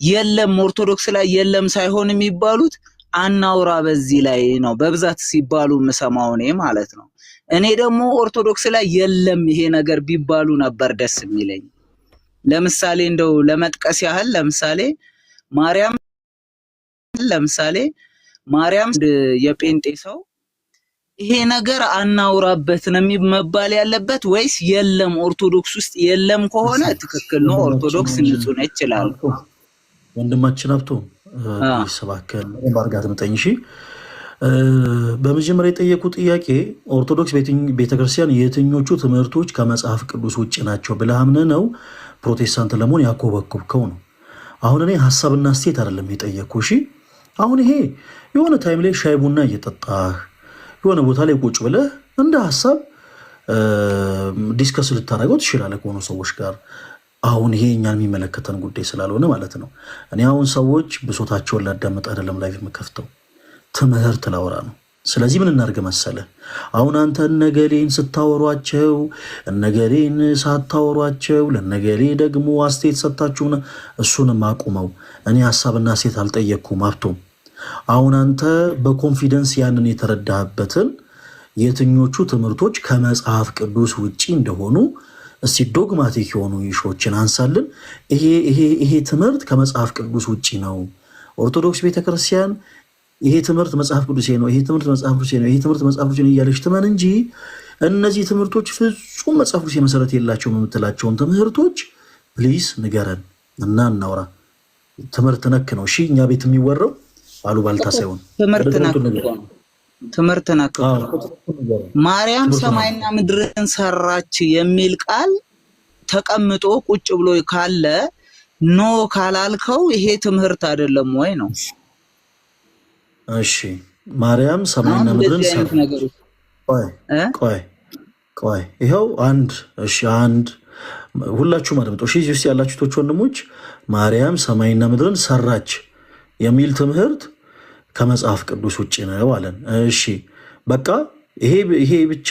የለም ኦርቶዶክስ ላይ የለም ሳይሆን የሚባሉት አናውራ በዚህ ላይ ነው በብዛት ሲባሉ የምሰማው እኔ ማለት ነው። እኔ ደግሞ ኦርቶዶክስ ላይ የለም ይሄ ነገር ቢባሉ ነበር ደስ የሚለኝ። ለምሳሌ እንደው ለመጥቀስ ያህል ማርያም የጴንጤ ሰው ይሄ ነገር አናውራበት ነው መባል ያለበት ወይስ የለም ኦርቶዶክስ ውስጥ የለም ከሆነ ትክክል ነው፣ ኦርቶዶክስ ንጹህ ነች ይችላል። ወንድማችን ሀብቶ ይሰባከል ባርጋት መጠኝ። እሺ በመጀመሪያ የጠየቁ ጥያቄ ኦርቶዶክስ ቤተክርስቲያን የትኞቹ ትምህርቶች ከመጽሐፍ ቅዱስ ውጭ ናቸው ብለህ አምነህ ነው ፕሮቴስታንት ለመሆን ያኮበኩብከው ነው። አሁን እኔ ሀሳብና ስቴት አይደለም የጠየቅኩ። እሺ አሁን ይሄ የሆነ ታይም ላይ ሻይ ቡና እየጠጣህ የሆነ ቦታ ላይ ቁጭ ብለህ እንደ ሀሳብ ዲስከስ ልታደርገው ትችላለህ ከሆኑ ሰዎች ጋር። አሁን ይሄ እኛን የሚመለከተን ጉዳይ ስላልሆነ ማለት ነው። እኔ አሁን ሰዎች ብሶታቸውን ላዳመጥ አይደለም ላይቭ የምከፍተው፣ ትምህርት ላወራ ነው። ስለዚህ ምን እናድርግ መሰለህ? አሁን አንተ እነገሌን ስታወሯቸው እነገሌን ሳታወሯቸው ለነገሌ ደግሞ አስተያየት ሰጣችሁ፣ እሱንም አቁመው። እኔ ሀሳብና ሴት አልጠየቅኩም ሀብቶም። አሁን አንተ በኮንፊደንስ ያንን የተረዳህበትን የትኞቹ ትምህርቶች ከመጽሐፍ ቅዱስ ውጪ እንደሆኑ እስቲ ዶግማቲክ የሆኑ ይሾችን አንሳልን። ይሄ ትምህርት ከመጽሐፍ ቅዱስ ውጪ ነው፣ ኦርቶዶክስ ቤተክርስቲያን ይሄ ትምህርት መጽሐፍ ቅዱስ ነው፣ ይሄ ትምህርት መጽሐፍ ቅዱስ ነው፣ ይሄ ትምህርት መጽሐፍ ቅዱስ ነው እያለች ትመን እንጂ እነዚህ ትምህርቶች ፍጹም መጽሐፍ ቅዱስ መሰረት የላቸውም የምትላቸውን ትምህርቶች ፕሊስ ንገረን እና እናውራ። ትምህርት ነክ ነው። እሺ እኛ ቤት የሚወራው አሉባልታ ሳይሆን ትምህርት ነክ። ማርያም ሰማይና ምድርን ሰራች የሚል ቃል ተቀምጦ ቁጭ ብሎ ካለ ኖ ካላልከው ይሄ ትምህርት አይደለም ወይ ነው? እሺ ማርያም ሰማይና ምድርን ሰራች። ቆይ ይኸው አንድ ሁላችሁም አድምጡ። እሺ እዚህ ውስጥ ያላችሁት ወንድሞች ማርያም ሰማይና ምድርን ሰራች የሚል ትምህርት ከመጽሐፍ ቅዱስ ውጭ ነው አለን። እሺ በቃ ይሄ ብቻ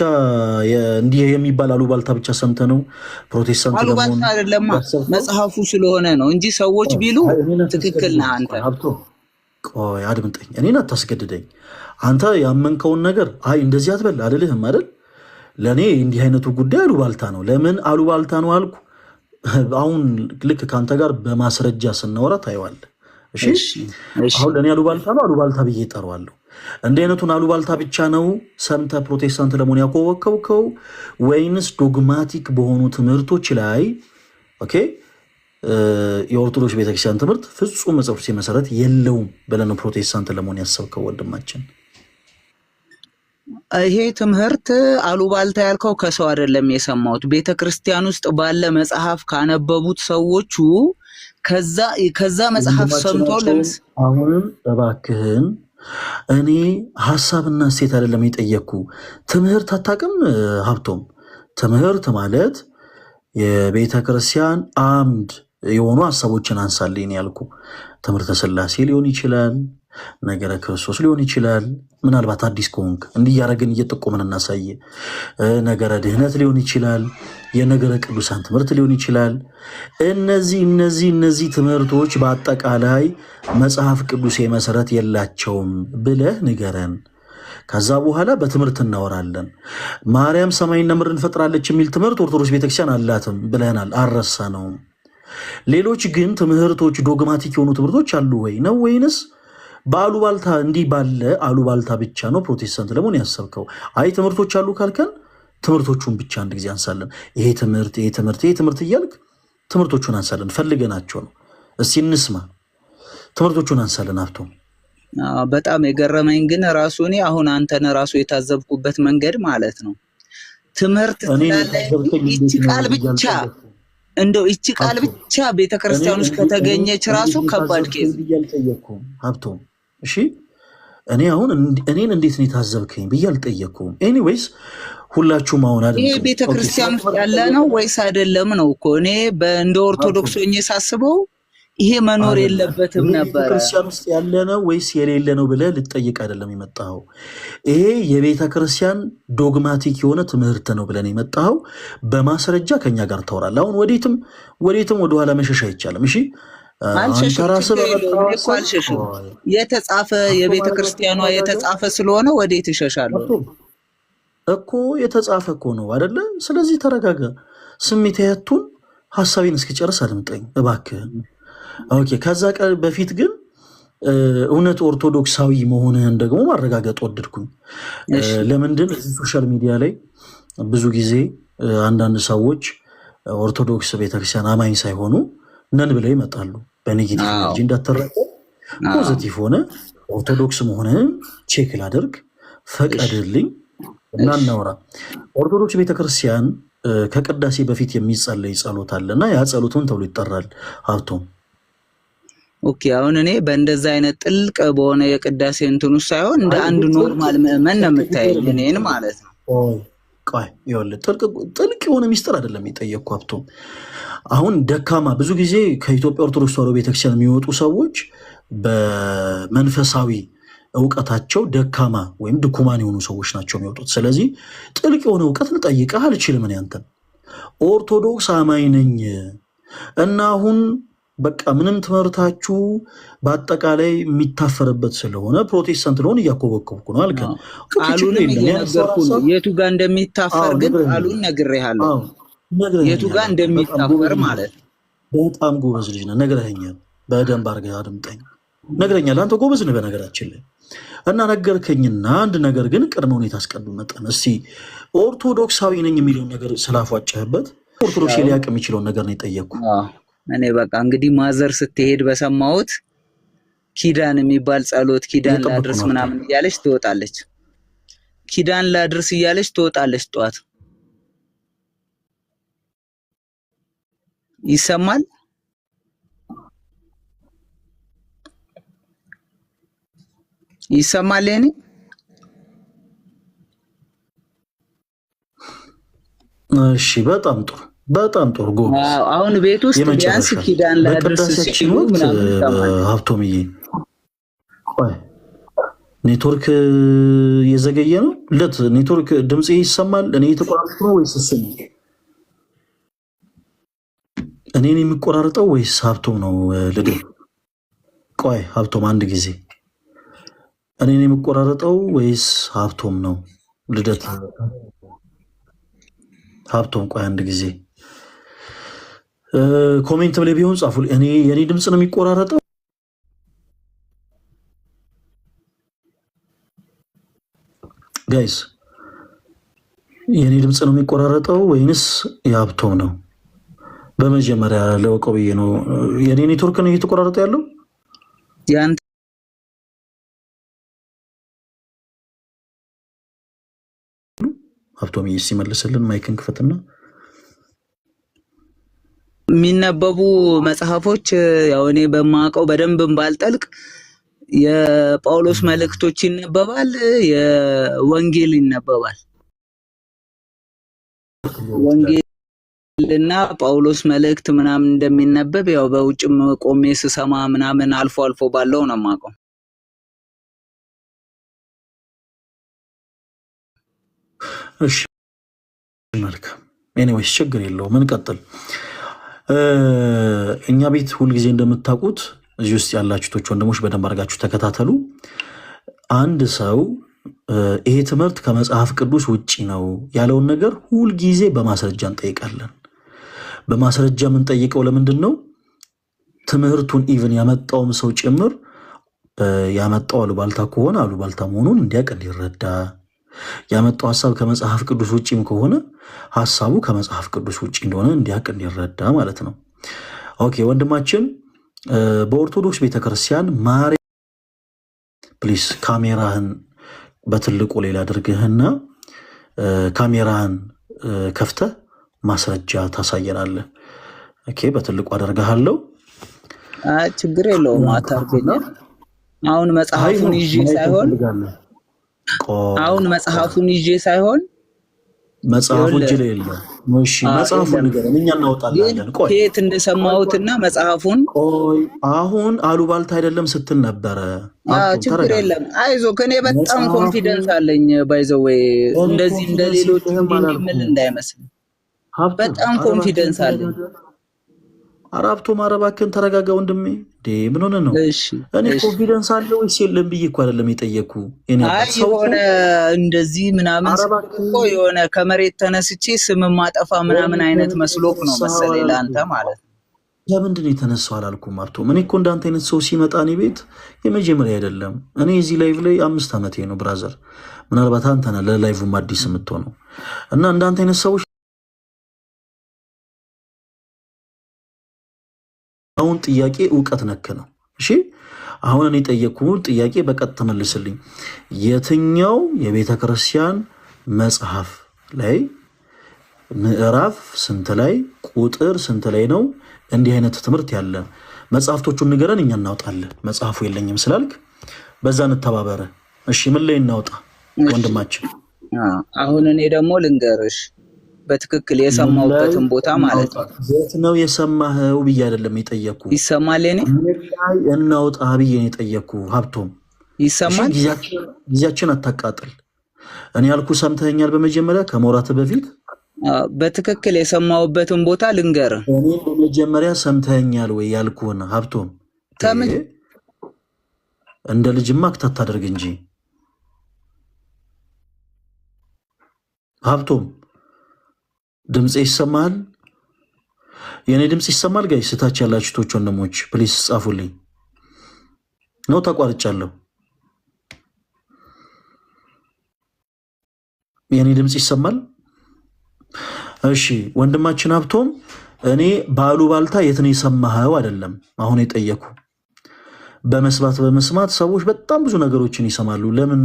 እንዲህ የሚባል አሉባልታ ብቻ ሰምተ ነው ፕሮቴስታንት ለመሆን? አሉባልታ አይደለም መጽሐፉ ስለሆነ ነው እንጂ ሰዎች ቢሉ ትክክል ነህ አንተ። ቆይ አድምጠኝ፣ እኔን አታስገድደኝ። አንተ ያመንከውን ነገር እንደዚህ አትበል አልልህም አይደል? ለእኔ እንዲህ አይነቱ ጉዳይ አሉባልታ ነው። ለምን አሉባልታ ነው አልኩ? አሁን ልክ ከአንተ ጋር በማስረጃ ስናወራ ታየዋለህ። እሺ አሁን ለእኔ አሉባልታ ነው፣ አሉባልታ ብዬ እጠራዋለሁ። እንዲህ አይነቱን አሉባልታ ብቻ ነው ሰምተህ ፕሮቴስታንት ለመሆን ያኮበከብከው ወይንስ ዶግማቲክ በሆኑ ትምህርቶች ላይ የኦርቶዶክስ ቤተክርስቲያን ትምህርት ፍጹም መጽሐፍ ቅዱስ መሰረት የለውም ብለህ ነው ፕሮቴስታንት ለመሆን ያሰብከው? ወንድማችን ይሄ ትምህርት አሉባልታ ያልከው ከሰው አይደለም የሰማሁት፣ ቤተክርስቲያን ውስጥ ባለ መጽሐፍ ካነበቡት ሰዎቹ ከዛ መጽሐፍ ሰምቶ አሁንም እባክህን እኔ ሀሳብና ሴት አይደለም የጠየቅኩ። ትምህርት አታውቅም ሀብቶም? ትምህርት ማለት የቤተክርስቲያን አምድ የሆኑ ሀሳቦችን አንሳልኝ ያልኩ። ትምህርተ ሥላሴ ሊሆን ይችላል፣ ነገረ ክርስቶስ ሊሆን ይችላል። ምናልባት አዲስ ከሆንክ እንዲህ እያደረግን እየጠቆምን እናሳየ። ነገረ ድህነት ሊሆን ይችላል፣ የነገረ ቅዱሳን ትምህርት ሊሆን ይችላል። እነዚህ ትምህርቶች በአጠቃላይ መጽሐፍ ቅዱስ መሰረት የላቸውም ብለህ ንገረን። ከዛ በኋላ በትምህርት እናወራለን። ማርያም ሰማይና ምድርን ፈጥራለች የሚል ትምህርት ኦርቶዶክስ ቤተክርስቲያን አላትም ብለናል፣ አልረሳነውም። ሌሎች ግን ትምህርቶች ዶግማቲክ የሆኑ ትምህርቶች አሉ ወይ ነው? ወይንስ በአሉባልታ እንዲህ ባለ አሉባልታ ብቻ ነው ፕሮቴስታንት ለመሆን ያሰብከው? አይ ትምህርቶች አሉ ካልከን ትምህርቶቹን ብቻ አንድ ጊዜ አንሳለን። ይሄ ትምህርት እያልክ ትምህርቶቹን አንሳለን። ፈልገናቸው ነው። እስቲ እንስማ። ትምህርቶቹን አንሳለን። ሀብቶም በጣም የገረመኝ ግን ራሱ እኔ አሁን አንተን ራሱ የታዘብኩበት መንገድ ማለት ነው ትምህርት ይቺ ቃል ብቻ እንደው ይቺ ቃል ብቻ ቤተክርስቲያን ውስጥ ከተገኘች ራሱ ከባድ ኬዝ አልጠየቅኩም ሀብቶም። እሺ እኔ አሁን እኔን እንዴት ነው የታዘብከኝ ብዬ አልጠየቅኩም። ኤኒዌይስ ሁላችሁም አሁን አይደል ይሄ ቤተክርስቲያን ውስጥ ያለ ነው ወይስ አይደለም ነው እኮ እኔ እንደ ኦርቶዶክስ ሆኜ ሳስበው ይሄ መኖር የለበትም ነበር። ቤተክርስቲያን ውስጥ ያለ ነው ወይስ የሌለ ነው ብለህ ልትጠይቅ አይደለም የመጣኸው። ይሄ የቤተክርስቲያን ዶግማቲክ የሆነ ትምህርት ነው ብለን የመጣኸው በማስረጃ ከኛ ጋር ታወራለህ። አሁን ወዴትም ወደኋላ መሸሽ አይቻልም። እሺ የተጻፈ የቤተክርስቲያኗ የተጻፈ ስለሆነ ወዴት ይሸሻለሁ እኮ የተጻፈ እኮ ነው አይደለ? ስለዚህ ተረጋጋ። ስሜታቱን ሐሳቤን እስኪጨርስ አድምጠኝ እባክህ። ኦኬ ከዛ በፊት ግን እውነት ኦርቶዶክሳዊ መሆንህን ደግሞ ማረጋገጥ ወደድኩኝ። ለምንድን እዚህ ሶሻል ሚዲያ ላይ ብዙ ጊዜ አንዳንድ ሰዎች ኦርቶዶክስ ቤተክርስቲያን አማኝ ሳይሆኑ ነን ብለው ይመጣሉ። በኔጌቲቭ ኤነርጂ እንዳትረዳ ፖዚቲቭ ሆነ ኦርቶዶክስ መሆንህን ቼክ ላደርግ ፈቀድልኝ እና እናውራ። ኦርቶዶክስ ቤተክርስቲያን ከቅዳሴ በፊት የሚጸለይ ጸሎት አለና ያ ጸሎቱን ተብሎ ይጠራል ሀብቶም። ኦኬ አሁን እኔ በእንደዛ አይነት ጥልቅ በሆነ የቅዳሴ እንትኑ ሳይሆን እንደ አንድ ኖርማል ምዕመን ነው የምታየኝ እኔን ማለት ነው። ቆይ ይኸውልህ ጥልቅ የሆነ ሚስጥር አይደለም የጠየቅኩህ ሀብቶም። አሁን ደካማ ብዙ ጊዜ ከኢትዮጵያ ኦርቶዶክስ ተዋሕዶ ቤተክርስቲያን የሚወጡ ሰዎች በመንፈሳዊ እውቀታቸው ደካማ ወይም ድኩማን የሆኑ ሰዎች ናቸው የሚወጡት። ስለዚህ ጥልቅ የሆነ እውቀት ልጠይቅህ አልችልም። እኔ አንተን ኦርቶዶክስ አማኝ ነኝ እና አሁን በቃ ምንም ትምህርታችሁ በአጠቃላይ የሚታፈርበት ስለሆነ ፕሮቴስታንት ለሆን እያኮበኮብኩ ነው አልከ። ቃሉን የቱ ጋር እንደሚታፈር ግን ቃሉን ነግሬሃለሁ። የቱ ጋር እንደሚታፈር ማለት በጣም ጎበዝ ልጅ ነህ። ነግረኸኛል። በደንብ አድርገህ አድምጠኝ። ነግረኛል። አንተ ጎበዝ ነህ በነገራችን ላይ እና ነገርከኝና አንድ ነገር ግን ቅድመ ሁኔታ አስቀድመጠን እስቲ ኦርቶዶክሳዊ ነኝ የሚለውን ነገር ስላፏጨህበት ኦርቶዶክስ ሊያውቅ የሚችለውን ነገር ነው የጠየቅኩ። እኔ በቃ እንግዲህ ማዘር ስትሄድ በሰማሁት ኪዳን የሚባል ጸሎት ኪዳን ላድርስ ምናምን እያለች ትወጣለች። ኪዳን ላድርስ እያለች ትወጣለች። ጠዋት ይሰማል ይሰማል እኔ እሺ በጣም ጥሩ ጎበዝ። አሁን ቤት ውስጥ ቢያንስ ኪዳን ላድርስ ሲሉ ምናምን ሀብቶምዬ ቆይ ኔትወርክ እየዘገየ ነው። ኔትወርክ ድምጽ ይሰማል። እኔ የተቆራረጠ ነው ወይስ እሱ ነው? እኔን የሚቆራረጠው ወይስ ሀብቶም ነው? ልድር ቆይ ሀብቶም አንድ ጊዜ እኔን የሚቆራረጠው ወይስ ሀብቶም ነው? ልደት ሀብቶም ቆይ አንድ ጊዜ ኮሜንት ላይ ቢሆን ጻፉ። የኔ ድምፅ ነው የሚቆራረጠው? ጋይስ የኔ ድምፅ ነው የሚቆራረጠው ወይንስ የሀብቶም ነው? በመጀመሪያ ለወቀው ብዬ ነው። የኔ ኔትወርክ ነው እየተቆራረጠ ያለው? ያንተ ሀብቶም ሲመልስልን ማይክን ክፈትና የሚነበቡ መጽሐፎች ያው እኔ በማውቀው በደንብም ባልጠልቅ የጳውሎስ መልእክቶች ይነበባል፣ የወንጌል ይነበባል። ወንጌልና ጳውሎስ መልእክት ምናምን እንደሚነበብ ያው በውጭም ቆሜ ስሰማ ምናምን አልፎ አልፎ ባለው ነው የማውቀው። እሺ መልካም። ኤኒዌይስ ችግር የለውም እንቀጥል። እኛ ቤት ሁልጊዜ እንደምታውቁት እዚህ ውስጥ ያላችሁቶች ወንድሞች በደንብ አድርጋችሁ ተከታተሉ። አንድ ሰው ይሄ ትምህርት ከመጽሐፍ ቅዱስ ውጪ ነው ያለውን ነገር ሁልጊዜ በማስረጃ እንጠይቃለን። በማስረጃ የምንጠይቀው ለምንድን ነው? ትምህርቱን ኢቭን ያመጣውም ሰው ጭምር ያመጣው አሉባልታ ከሆነ አሉባልታ መሆኑን እንዲያውቅ እንዲረዳ፣ ያመጣው ሀሳብ ከመጽሐፍ ቅዱስ ውጪም ከሆነ ሀሳቡ ከመጽሐፍ ቅዱስ ውጪ እንደሆነ እንዲያውቅ እንዲረዳ ማለት ነው። ኦኬ ወንድማችን በኦርቶዶክስ ቤተክርስቲያን ማርያም ፕሊስ ካሜራህን በትልቁ ሌላ አድርግህና ካሜራህን ከፍተህ ማስረጃ ታሳየናለህ። ኦኬ፣ በትልቁ አደርግሃለሁ። ችግር የለውም አታርገኝ። አሁን መጽሐፉን ይዤ ሳይሆን መጽሐፉን እጅ ላይ የለም። እሺ መጽሐፉን ንገረን፣ እኛ እናወጣለን። ቆይ ከየት እንደሰማሁትና መጽሐፉን አሁን አሉባልታ አይደለም ስትል ነበረ። ችግር የለም አይዞህ፣ ከኔ በጣም ኮንፊደንስ አለኝ። ባይዘው እንደዚህ እንደሌሎች ምን እንዳይመስል በጣም ኮንፊደንስ አለኝ። አራብቶ ማረባከን ተረጋጋ ወንድሜ። ምን ሆነ ነው? እኔ ኮንፊደንስ አለ ወይስ የለም ብዬ እኮ አይደለም የጠየኩ። የሆነ እንደዚህ ምናምን እኮ የሆነ ከመሬት ተነስቼ ስም ማጠፋ ምናምን አይነት መስሎክ ነው መሰለኝ ለአንተ ማለት ነው። ለምንድን ነው የተነሳው አላልኩም አርቶም። እኔ እኮ እንዳንተ አይነት ሰው ሲመጣ እኔ ቤት የመጀመሪያ አይደለም። እኔ እዚህ ላይቭ ላይ 5 ዓመቴ ነው ብራዘር። ምናልባት አንተ ነህ ለላይቭም አዲስ የምትሆነው እና እንዳንተ አይነት ሰዎች አሁን ጥያቄ እውቀት ነክ ነው። እሺ አሁን እኔ ጠየቅኩህን ጥያቄ በቀጥታ መልስልኝ። የትኛው የቤተ ክርስቲያን መጽሐፍ ላይ ምዕራፍ ስንት ላይ ቁጥር ስንት ላይ ነው እንዲህ አይነት ትምህርት ያለ? መጽሐፍቶቹን ንገረን፣ እኛ እናውጣለን። መጽሐፉ የለኝም ስላልክ በዛ እንተባበረ። እሺ ምን ላይ እናውጣ ወንድማችን? አሁን እኔ ደግሞ ልንገርሽ በትክክል የሰማሁበትን ቦታ ማለት ነው። የት ነው የሰማኸው ብዬ አይደለም የጠየኩ። ይሰማል? እኔ እናውጣ ብዬ ነው የጠየኩ። ሀብቶም ይሰማል? ጊዜያችን አታቃጥል። እኔ ያልኩ ሰምተኛል። በመጀመሪያ ከመውራት በፊት በትክክል የሰማሁበትን ቦታ ልንገርህ። እኔ በመጀመሪያ ሰምተኛል ወይ ያልኩህን ሀብቶም፣ እንደ ልጅማ አክታት ታደርግ እንጂ ሀብቶም። ድምጽ ይሰማል? የኔ ድምጽ ይሰማል? ጋይ ስታች ያላችሁ ቶች ወንድሞች ፕሊስ ጻፉልኝ። ነው ተቋርጫለሁ። የኔ ድምጽ ይሰማል? እሺ ወንድማችን ሀብቶም፣ እኔ ባሉባልታ የት ነው የሰማኸው አይደለም አሁን የጠየኩ። በመስማት ሰዎች በጣም ብዙ ነገሮችን ይሰማሉ። ለምን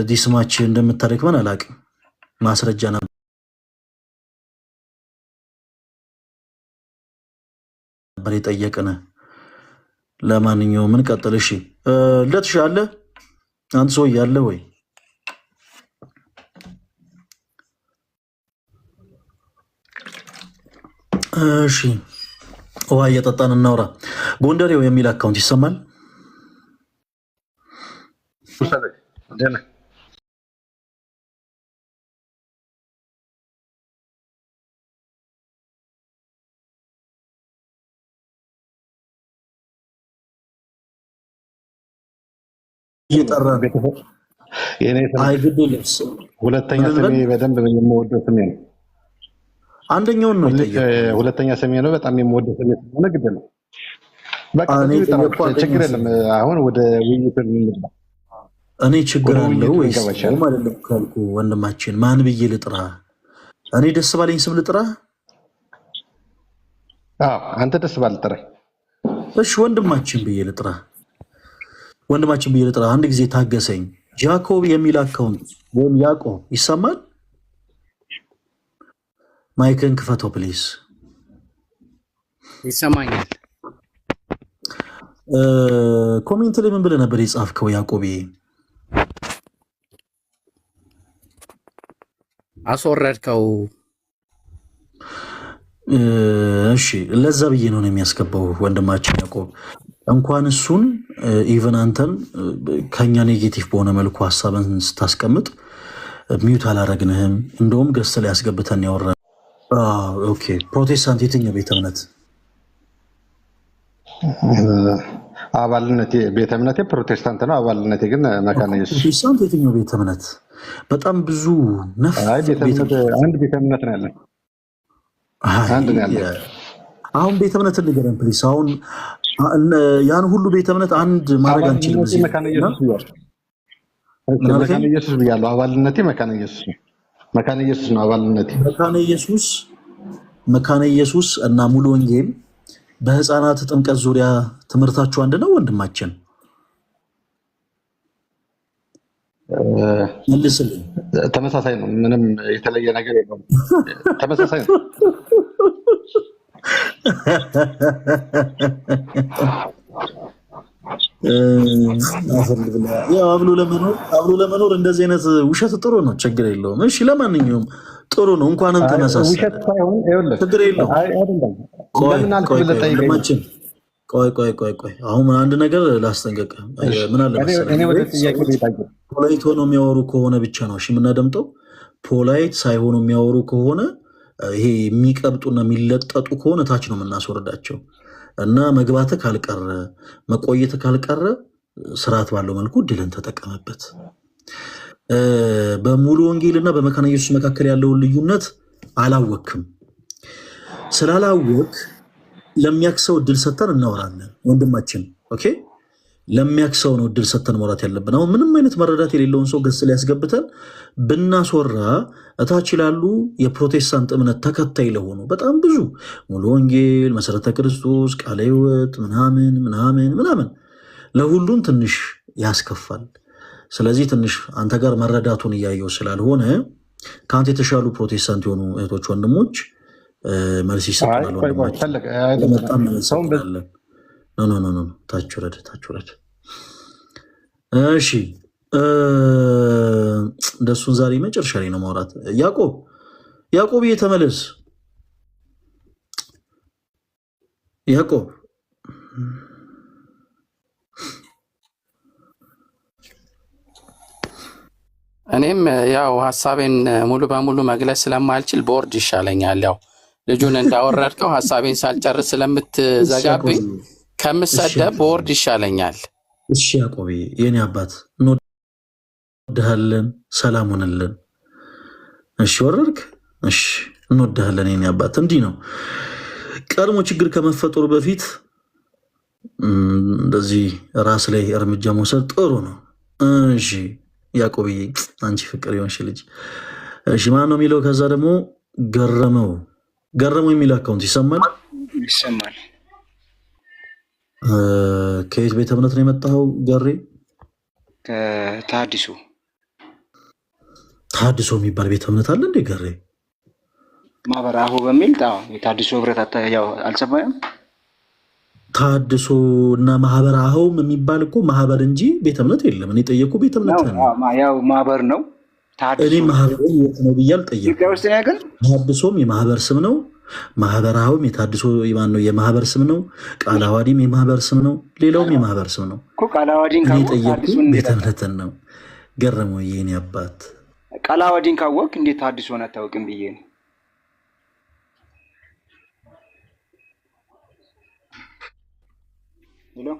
ዲስማች እንደምታደክመን አላውቅም። ማስረጃ ነበር የጠየቅን። ለማንኛውም ምን ቀጥል? እሺ ለትሻለ አንተ ሰው ያለ ወይ? እሺ ውሃ እየጠጣን እናውራ። ጎንደሬው የሚል አካውንት ይሰማል? ሁለተኛ ስሜ በደንብ የምወደው ስሜ ነው። አንደኛውን ነው የጠየቀው። ሁለተኛ ስሜ ነው፣ በጣም የምወደው ስሜ ስለሆነ ግድ ነው። በቃ ችግር የለም። አሁን ወደ ውይይት እንግባ። እኔ ችግር አለው ወይስ ማለት ነው ካልኩ ወንድማችን ማን ብዬ ልጥራ? እኔ ደስ ባለኝ ስም ልጥራ? አዎ አንተ ደስ ባለ ጥራ። እሺ ወንድማችን ብዬ ልጥራ? ወንድማችን ብዬ ልጥራ? አንድ ጊዜ ታገሰኝ። ጃኮብ የሚል አካውንት ወይም ያዕቆብ ይሰማል? ማይክን ክፈቶ ፕሊዝ። ይሰማኛል። ኮሜንት ላይ ምን ብለህ ነበር የጻፍከው ያዕቆብ? አስወረድከው። እሺ ለዛ ብዬ ነው የሚያስገባው ወንድማችን ያዕቆብ። እንኳን እሱን ኢቨን አንተን ከኛ ኔጌቲቭ በሆነ መልኩ ሀሳብን ስታስቀምጥ ሚዩት አላረግንህም። እንደውም ገስት ላይ ያስገብተን ያወራ። ኦኬ ፕሮቴስታንት የትኛው ቤተ እምነት? አባልነቴ ቤተ እምነቴ ፕሮቴስታንት ነው። አባልነቴ ግን መካነ ኢየሱስ። ፕሮቴስታንት የትኛው ቤተ እምነት? በጣም ብዙ ነፍ አንድ ቤተ እምነት ነው ያለን። አንድ ነው ያለን። አሁን ቤተ እምነት ንገረን ፕሊስ። አሁን ያን ሁሉ ቤተ እምነት አንድ ማድረግ አንችልም። መካነ ኢየሱስ ብያለሁ። አባልነቴ መካነ ኢየሱስ ነው። መካነ ኢየሱስ ነው አባልነቴ። መካነ ኢየሱስ እና ሙሉ ወንጌል በህፃናት ጥምቀት ዙሪያ ትምህርታችሁ አንድ ነው ወንድማችን? መልስልኝ። ተመሳሳይ ነው። ምንም የተለየ ነገር የለውም። ተመሳሳይ ነው። ያው አብሎ ለመኖር እንደዚህ አይነት ውሸት ጥሩ ነው፣ ችግር የለውም። እሺ ለማንኛውም ጥሩ ነው። እንኳንም ተመሳሳይ ችግር የለውም። ቆይ አሁን አንድ ነገር ላስጠንቀቅ። ምን አለ መሰለህ፣ ፖላይት ሆነው የሚያወሩ ከሆነ ብቻ ነው እሺ የምናደምጠው። ፖላይት ሳይሆኑ የሚያወሩ ከሆነ ይሄ የሚቀብጡና የሚለጠጡ ከሆነ ታች ነው የምናስወርዳቸው። እና መግባት ካልቀረ መቆየት ካልቀረ ስርዓት ባለው መልኩ ድልን ተጠቀመበት። በሙሉ ወንጌልና በመካነ ኢየሱስ መካከል ያለውን ልዩነት አላወክም። ስላላወቅ ለሚያክሰው እድል ሰተን እናወራለን ወንድማችን። ኦኬ ለሚያክሰው ነው እድል ሰተን ማውራት ያለብን። አሁን ምንም አይነት መረዳት የሌለውን ሰው ገስ ሊያስገብተን ብናስወራ እታች ላሉ የፕሮቴስታንት እምነት ተከታይ ለሆኑ በጣም ብዙ ሙሉ ወንጌል፣ መሰረተ ክርስቶስ፣ ቃለ ሕይወት ምናምን ለሁሉም ትንሽ ያስከፋል። ስለዚህ ትንሽ አንተ ጋር መረዳቱን እያየው ስላልሆነ ከአንተ የተሻሉ ፕሮቴስታንት የሆኑ እህቶች ወንድሞች መልስ ይሰጡናል። በጣም እንሰጥናለን። ኖ ታች ውረድ። እሺ እንደሱን ዛሬ መጨረሻ ላይ ነው ማውራት። ያዕቆብ ተመለስ። ያዕቆብ እኔም ያው ሀሳቤን ሙሉ በሙሉ መግለጽ ስለማልችል ቦርድ ይሻለኛል። ያው ልጁን እንዳወረድከው ሀሳቤን ሳልጨርስ ስለምትዘጋብኝ ከምሰደብ ቦርድ ይሻለኛል። እሺ ያዕቆብ የኔ አባት እንወድሃለን፣ ሰላም ሆነልን። እሺ ወረድክ። እሺ እንወድሃለን የኔ አባት። እንዲህ ነው ቀድሞ ችግር ከመፈጠሩ በፊት እንደዚህ ራስ ላይ እርምጃ መውሰድ ጥሩ ነው። እሺ ያዕቆብዬ አንቺ ፍቅር የሆንሽ ልጅ። እሺ ማን ነው የሚለው? ከዛ ደግሞ ገረመው የሚለው አካውንት ይሰማል። ከየት ቤተ እምነት ነው የመጣኸው ገሬ? ከታድሶ የሚባል ቤተ እምነት አለ እንዴ ገሬ? ማህበር አሁ በሚል የታድሶ ህብረት አልሰማህም? ታድሶ እና ማህበር አሁም የሚባል እኮ ማህበር እንጂ ቤተ እምነት የለም። እኔ ጠየቁ ቤተ እምነት ያው ማህበር ነው። እኔ ማህበር የት ነው ብዬ አልጠየኩም። ታድሶም የማህበር ስም ነው። ማህበር አሁም የታድሶ ነው የማህበር ስም ነው። ቃለ ዓዋዲም የማህበር ስም ነው። ሌላውም የማህበር ስም ነው። እኔ ጠየቁ ቤተ እምነትን ነው። ገረመው የኔ አባት። ቃለ ዓዋዲን ካወቅ እንዴት ታድሶን አታውቅም ብዬ ነው።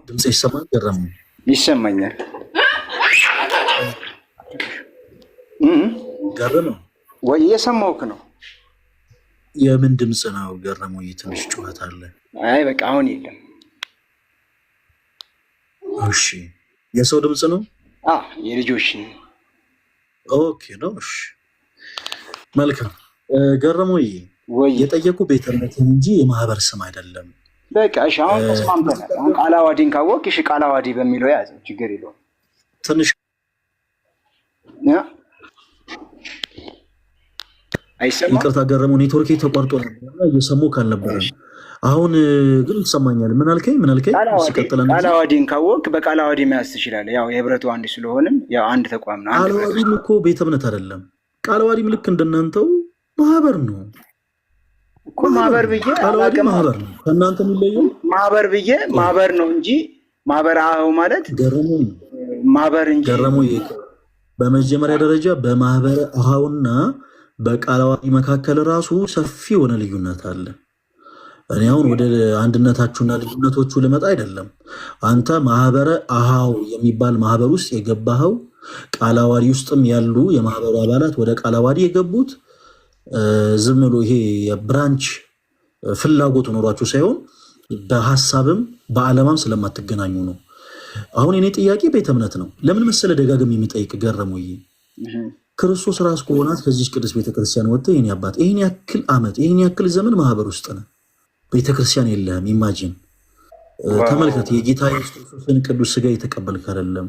ድምፅ ይሰማል? ገረመው ይሰማኛል። ገረመው ወይ እየሰማሁህ ነው። የምን ድምፅ ነው ገረመው? ትንሽ ጩኸት አለ። አይ በቃ አሁን የለም። እሺ የሰው ድምፅ ነው? የልጆች ኦኬ ነው። እሺ መልካም ገረመው የጠየቁ ቤተ እምነት እንጂ የማህበር ስም አይደለም። በቃ እሺ አሁን ተስማምተናል። አሁን ቃለ ዓዋዲን ካወቅ እሺ ቃለ ዓዋዲ በሚለው ያዘው ችግር የለውም። ትንሽ አይሰማም? ይቅርታ ገረመው ኔትወርክ ተቋርጦ ነበር እየሰማሁ ካልነበረ። አሁን ግን ይሰማኛል። ምን አልከኝ? ቃለ ዓዋዲን ካወቅ በቃለ ዓዋዲ መያዝ ትችላለህ። ያው የህብረቱ አንድ ስለሆንም ያው አንድ ተቋም ነው። ቃለ ዓዋዲም እኮ ቤተ እምነት አይደለም። ቃለ ዓዋዲም ልክ እንደናንተው ማህበር ነው እኮ። ማህበር ብዬ ማህበር ነው ከእናንተ የሚለየው። ማህበር ብዬ ማህበር ነው እንጂ ማህበር አሁ ማለት ገረመው ማህበር እንጂ ገረመው። በመጀመሪያ ደረጃ በማህበረ አሃውና በቃለ ዓዋዲ መካከል ራሱ ሰፊ የሆነ ልዩነት አለ። እኔ አሁን ወደ አንድነታችሁና ልዩነቶቹ ልመጣ አይደለም። አንተ ማህበረ አሃው የሚባል ማህበር ውስጥ የገባኸው ቃለ ዓዋዲ ውስጥም ያሉ የማህበሩ አባላት ወደ ቃለ ዓዋዲ የገቡት ዝም ብሎ ይሄ የብራንች ፍላጎት ኖሯችሁ ሳይሆን በሀሳብም በዓለማም ስለማትገናኙ ነው። አሁን የኔ ጥያቄ ቤተ እምነት ነው። ለምን መሰለ ደጋግም የሚጠይቅ ገረመው ክርስቶስ ራስ ከሆናት ከዚች ቅድስት ቤተክርስቲያን ወጥተህ ይህን ያባት ይህን ያክል ዓመት ይህን ያክል ዘመን ማህበር ውስጥ ነህ፣ ቤተክርስቲያን የለህም። ኢማጂን ተመልከት። የጌታ ኢየሱስ ክርስቶስን ቅዱስ ሥጋ የተቀበልክ አይደለም።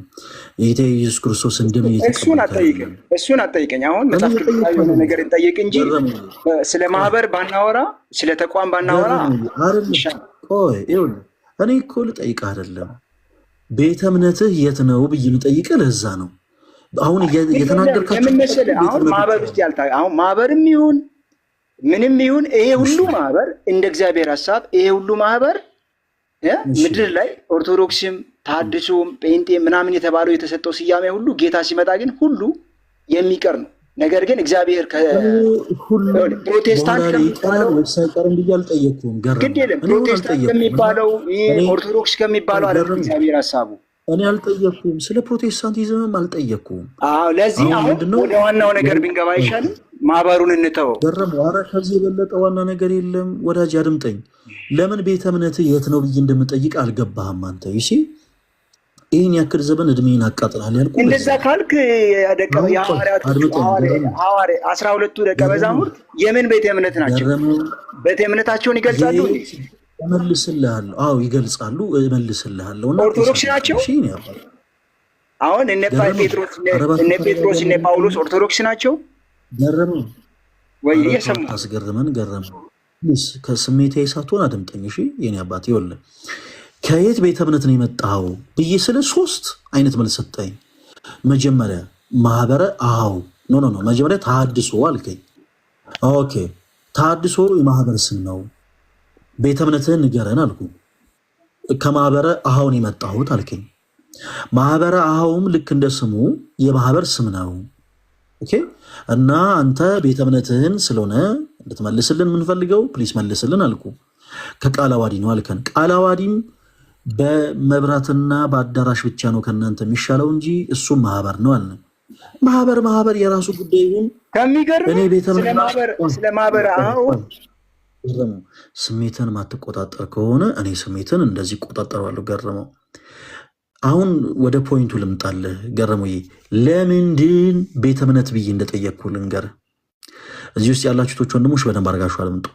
የጌታ ኢየሱስ ክርስቶስን ደም የተቀበልክ አይደለም። እሱን አጠይቀኝ። አሁን መጽሐፍ ቅዱሳዊ የሆነ ነገር እንጠይቅ እንጂ ስለ ማህበር ባናወራ፣ ስለ ተቋም ባናወራ ቆይ ይኸውልህ፣ እኔ እኮ ልጠይቅህ አይደለም ቤተ እምነትህ የት ነው ብዬ ልጠይቅህ። ለዛ ነው አሁን እየተናገርካቸው። አሁን ማህበር ውስጥ አሁን ማህበርም ይሁን ምንም ይሁን ይሄ ሁሉ ማህበር እንደ እግዚአብሔር ሀሳብ ይሄ ሁሉ ማህበር ምድር ላይ ኦርቶዶክስም ተሐድሶም ጴንጤ ምናምን የተባለው የተሰጠው ስያሜ ሁሉ ጌታ ሲመጣ ግን ሁሉ የሚቀር ነው። ነገር ግን እግዚአብሔር ፕሮቴስታንት ሳይቀርም ብዬ አልጠየኩም። ግድ የለም ፕሮቴስታንት ከሚባለው ኦርቶዶክስ ከሚባለው አይደለም እግዚአብሔር ሀሳቡ። እኔ አልጠየኩም፣ ስለ ፕሮቴስታንቲዝምም አልጠየኩም። ለዚህ አሁን ወደ ዋናው ነገር ብንገባ አይሻልም? ማህበሩን እንተወው። ኧረ ከዚህ የበለጠ ዋና ነገር የለም። ወዳጅ አድምጠኝ። ለምን ቤተ እምነትህ የት ነው ብዬ እንደምጠይቅ አልገባህም አንተ። ይሲ ይህን ያክል ዘመን እድሜን አቃጥላል ያልኩህ እንደዛ ካልክ የ12ቱ ደቀ መዛሙርት የምን ቤተ እምነት ናቸው? ቤተ እምነታቸውን ይገልጻሉ። እመልስልሃለሁ። አዎ ይገልጻሉ፣ እመልስልሃለሁ። ኦርቶዶክስ ናቸው። አሁን እነ ጴጥሮስ እነ ጳውሎስ ኦርቶዶክስ ናቸው። ገረመው ወይ እየሰሙ አስገርመን ገረመው። ከስሜታዊ ሳትሆን አድምጠኝ እሺ። የኔ አባት ይኸውልህ ከየት ቤተ እምነት ነው የመጣኸው ብዬ ስለ 3 አይነት መልስ ሰጠኝ። መጀመሪያ ማህበረ ኖ መጀመሪያ ተሐድሶ አልከኝ። ኦኬ ተሐድሶ የማህበር ስም ነው። ቤተ እምነትህን ንገረን አልኩ። ከማህበረ ነው የመጣሁት አልከኝ። ማህበረ ልክ እንደ ስሙ የማህበር ስም ነው። ኦኬ እና አንተ ቤተ እምነትህን ስለሆነ እንድትመልስልን የምንፈልገው ፕሊስ መልስልን አልኩ። ከቃለ ዓዋዲ ነው አልከን። ቃለ ዓዋዲም በመብራትና በአዳራሽ ብቻ ነው ከእናንተ የሚሻለው እንጂ እሱም ማህበር ነው አለ። ማህበር የራሱ ጉዳይ ይሁን። ከሚገርም ስለ ማህበር ስሜትን ማትቆጣጠር ከሆነ እኔ ስሜትን እንደዚህ ቆጣጠረዋለሁ። ገረመው አሁን ወደ ፖይንቱ ልምጣልህ። ገረመዬ ለምንድን ቤተ እምነት ብዬ እንደጠየቅኩ ልንገርህ። እዚህ ውስጥ ያላችሁቶች ወንድሞች በደንብ አድርጋችሁ አልምጡ።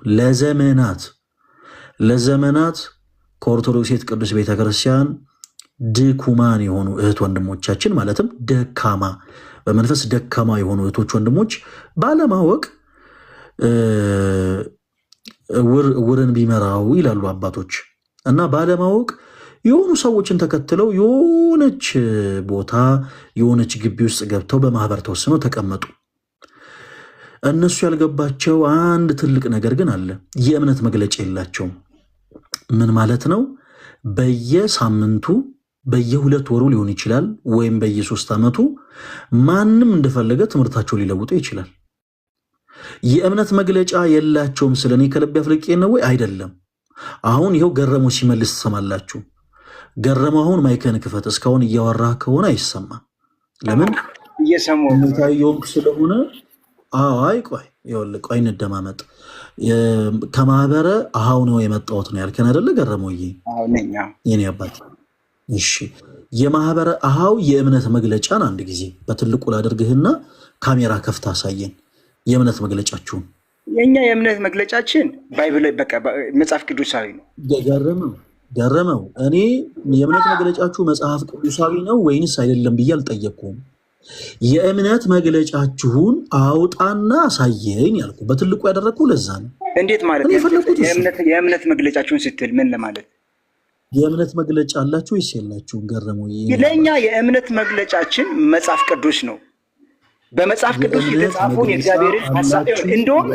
ለዘመናት ከኦርቶዶክስ ቅዱስ ቤተክርስቲያን ድኩማን የሆኑ እህት ወንድሞቻችን ማለትም ደካማ በመንፈስ ደካማ የሆኑ እህቶች ወንድሞች ባለማወቅ እውርን ቢመራው ይላሉ አባቶች እና ባለማወቅ የሆኑ ሰዎችን ተከትለው የሆነች ቦታ የሆነች ግቢ ውስጥ ገብተው በማህበር ተወስነው ተቀመጡ። እነሱ ያልገባቸው አንድ ትልቅ ነገር ግን አለ። የእምነት መግለጫ የላቸውም። ምን ማለት ነው? በየሳምንቱ በየ2 ወሩ ሊሆን ይችላል ወይም በየ3 ዓመቱ ማንም እንደፈለገ ትምህርታቸው ሊለውጡ ይችላል። የእምነት መግለጫ የላቸውም። ስለኔ ከልብ ያፍልቄ ነው ወይ? አይደለም። አሁን ይኸው ገረመው ሲመልስ ትሰማላችሁ። ገረመው አሁን ማይከን ክፈት። እስካሁን እያወራህ ከሆነ አይሰማም። ለምን? እየሰማሁ ስለሆነ። አይ ቆይ ይኸውልህ፣ ቆይ እንደማመጥ ከማህበረ ነው የመጣሁት ነው ያልከን አይደለ? ገረመውዬ የኔ አባት። እሺ የማህበረ የእምነት መግለጫን አንድ ጊዜ በትልቁ ላደርግህና ካሜራ ከፍታ አሳየን። የእምነት መግለጫችሁን። የኛ የእምነት መግለጫችን ባይብል በቃ መጽሐፍ ቅዱሳዊ ነው። ገረመው እኔ የእምነት መግለጫችሁ መጽሐፍ ቅዱሳዊ ነው ወይንስ አይደለም ብዬ አልጠየቅኩም። የእምነት መግለጫችሁን አውጣና አሳየኝ ያልኩ በትልቁ ያደረግኩ ለዛ ነው። እንዴት ማለት የእምነት መግለጫችሁን ስትል ምን ለማለት? የእምነት መግለጫ አላችሁ ወይስ የላችሁም? ገረመው ለእኛ የእምነት መግለጫችን መጽሐፍ ቅዱስ ነው። በመጽሐፍ ቅዱስ የተጻፈውን የእግዚአብሔርን ሀሳብ እንደውም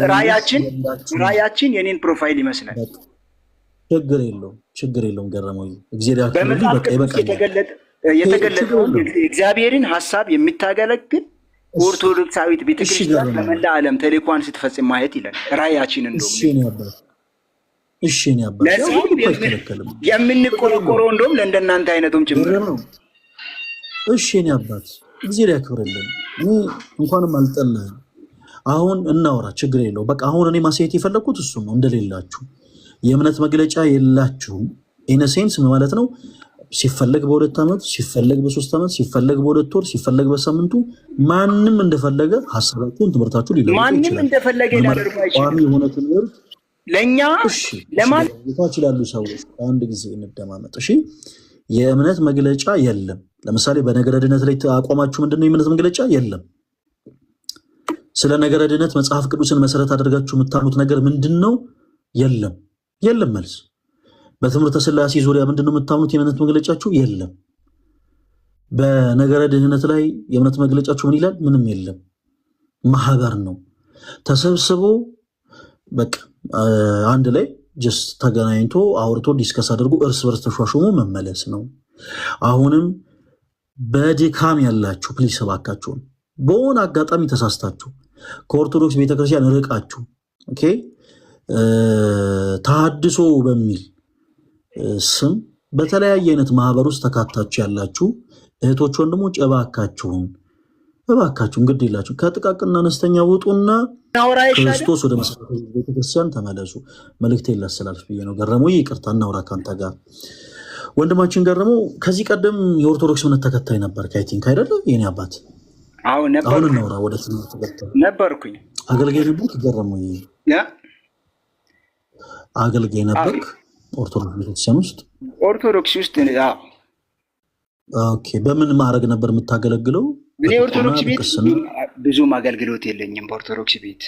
ራእያችን የኔን ፕሮፋይል ይመስላል። ችግር የለውም ገረመው። በመጽሐፍ ቅዱስ የተገለጠውን የእግዚአብሔርን ሀሳብ የሚታገለግል ኦርቶዶክሳዊት ቤተክርስቲያን በመላ ዓለም ተልእኮዋን ስትፈጽም ማየት ይላል ራእያችን። እንደውም የምንቆረቆረው እንደውም ለእንደናንተ አይነቱም ጭምር ነው። እሺ የኔ አባት እግዚአብሔር ያክብርልን። እንኳንም አልጠላህም። አሁን እናወራ፣ ችግር የለው። በቃ አሁን እኔ ማሳየት የፈለግኩት እሱ ነው። እንደሌላችሁ የእምነት መግለጫ የላችሁም። ኢነሴንስ ማለት ነው። ሲፈለግ በ2 ዓመት፣ ሲፈለግ በ3 ዓመት፣ ሲፈለግ በ2 ወር፣ ሲፈለግ በሳምንቱ ማንም እንደፈለገ ሀሳባችሁን ትምህርታችሁ ሊለውጥ ይችላል። ማንም እንደፈለገ ሊያደርጉ አይችልም። ቋሚ የሆነ ትምህርት ለኛ ለማን ይችላሉ ሰዎች አንድ ጊዜ እንደማመጥ እሺ የእምነት መግለጫ የለም ለምሳሌ በነገረ ድነት ላይ አቋማችሁ ምንድነው የእምነት መግለጫ የለም ስለ ነገረ ድነት መጽሐፍ ቅዱስን መሰረት አድርጋችሁ የምታምኑት ነገር ምንድነው የለም መልስ በትምህርተ ሥላሴ ዙሪያ ምንድነው የምታምኑት የእምነት መግለጫችሁ የለም በነገረ ድህነት ላይ የእምነት መግለጫችሁ ምን ይላል ምንም የለም ማህበር ነው ተሰብስቦ በቃ አንድ ላይ ጀስት ተገናኝቶ አውርቶ ዲስከስ አድርጎ እርስ በርስ ተሿሹሞ መመለስ ነው አሁንም በድካም ያላችሁ ፕሊስ እባካችሁ በሆነ አጋጣሚ ተሳስታችሁ ከኦርቶዶክስ ቤተክርስቲያን ርቃችሁ ኦኬ ተሐድሶ በሚል ስም በተለያየ አይነት ማህበር ውስጥ ተካታችሁ ያላችሁ እህቶች ወንድሞች እባካችሁን እንግዲህ ይላችሁ ከጥቃቅንና አነስተኛ ውጡና ክርስቶስ ወደ መሰረተ ቤተክርስቲያን ተመለሱ መልእክቴን ላስተላልፍ ብዬ ነው ገረመው ይቅርታ እናውራ ካንተ ጋር ወንድማችን ገረመው ከዚህ ቀደም የኦርቶዶክስ እምነት ተከታይ ነበር አይ ቲንክ አይደለ የኔ አባት አሁን እናውራ ወደ ትምህርት ነበርኩኝ አገልጋይ ነበር ገረመው አገልጋይ ነበር ኦርቶዶክስ ቤተክርስቲያን ውስጥ ኦርቶዶክስ ውስጥ ኦኬ በምን ማዕረግ ነበር የምታገለግለው እኔ ኦርቶዶክስ ቤት ብዙ አገልግሎት የለኝም በኦርቶዶክስ ቤት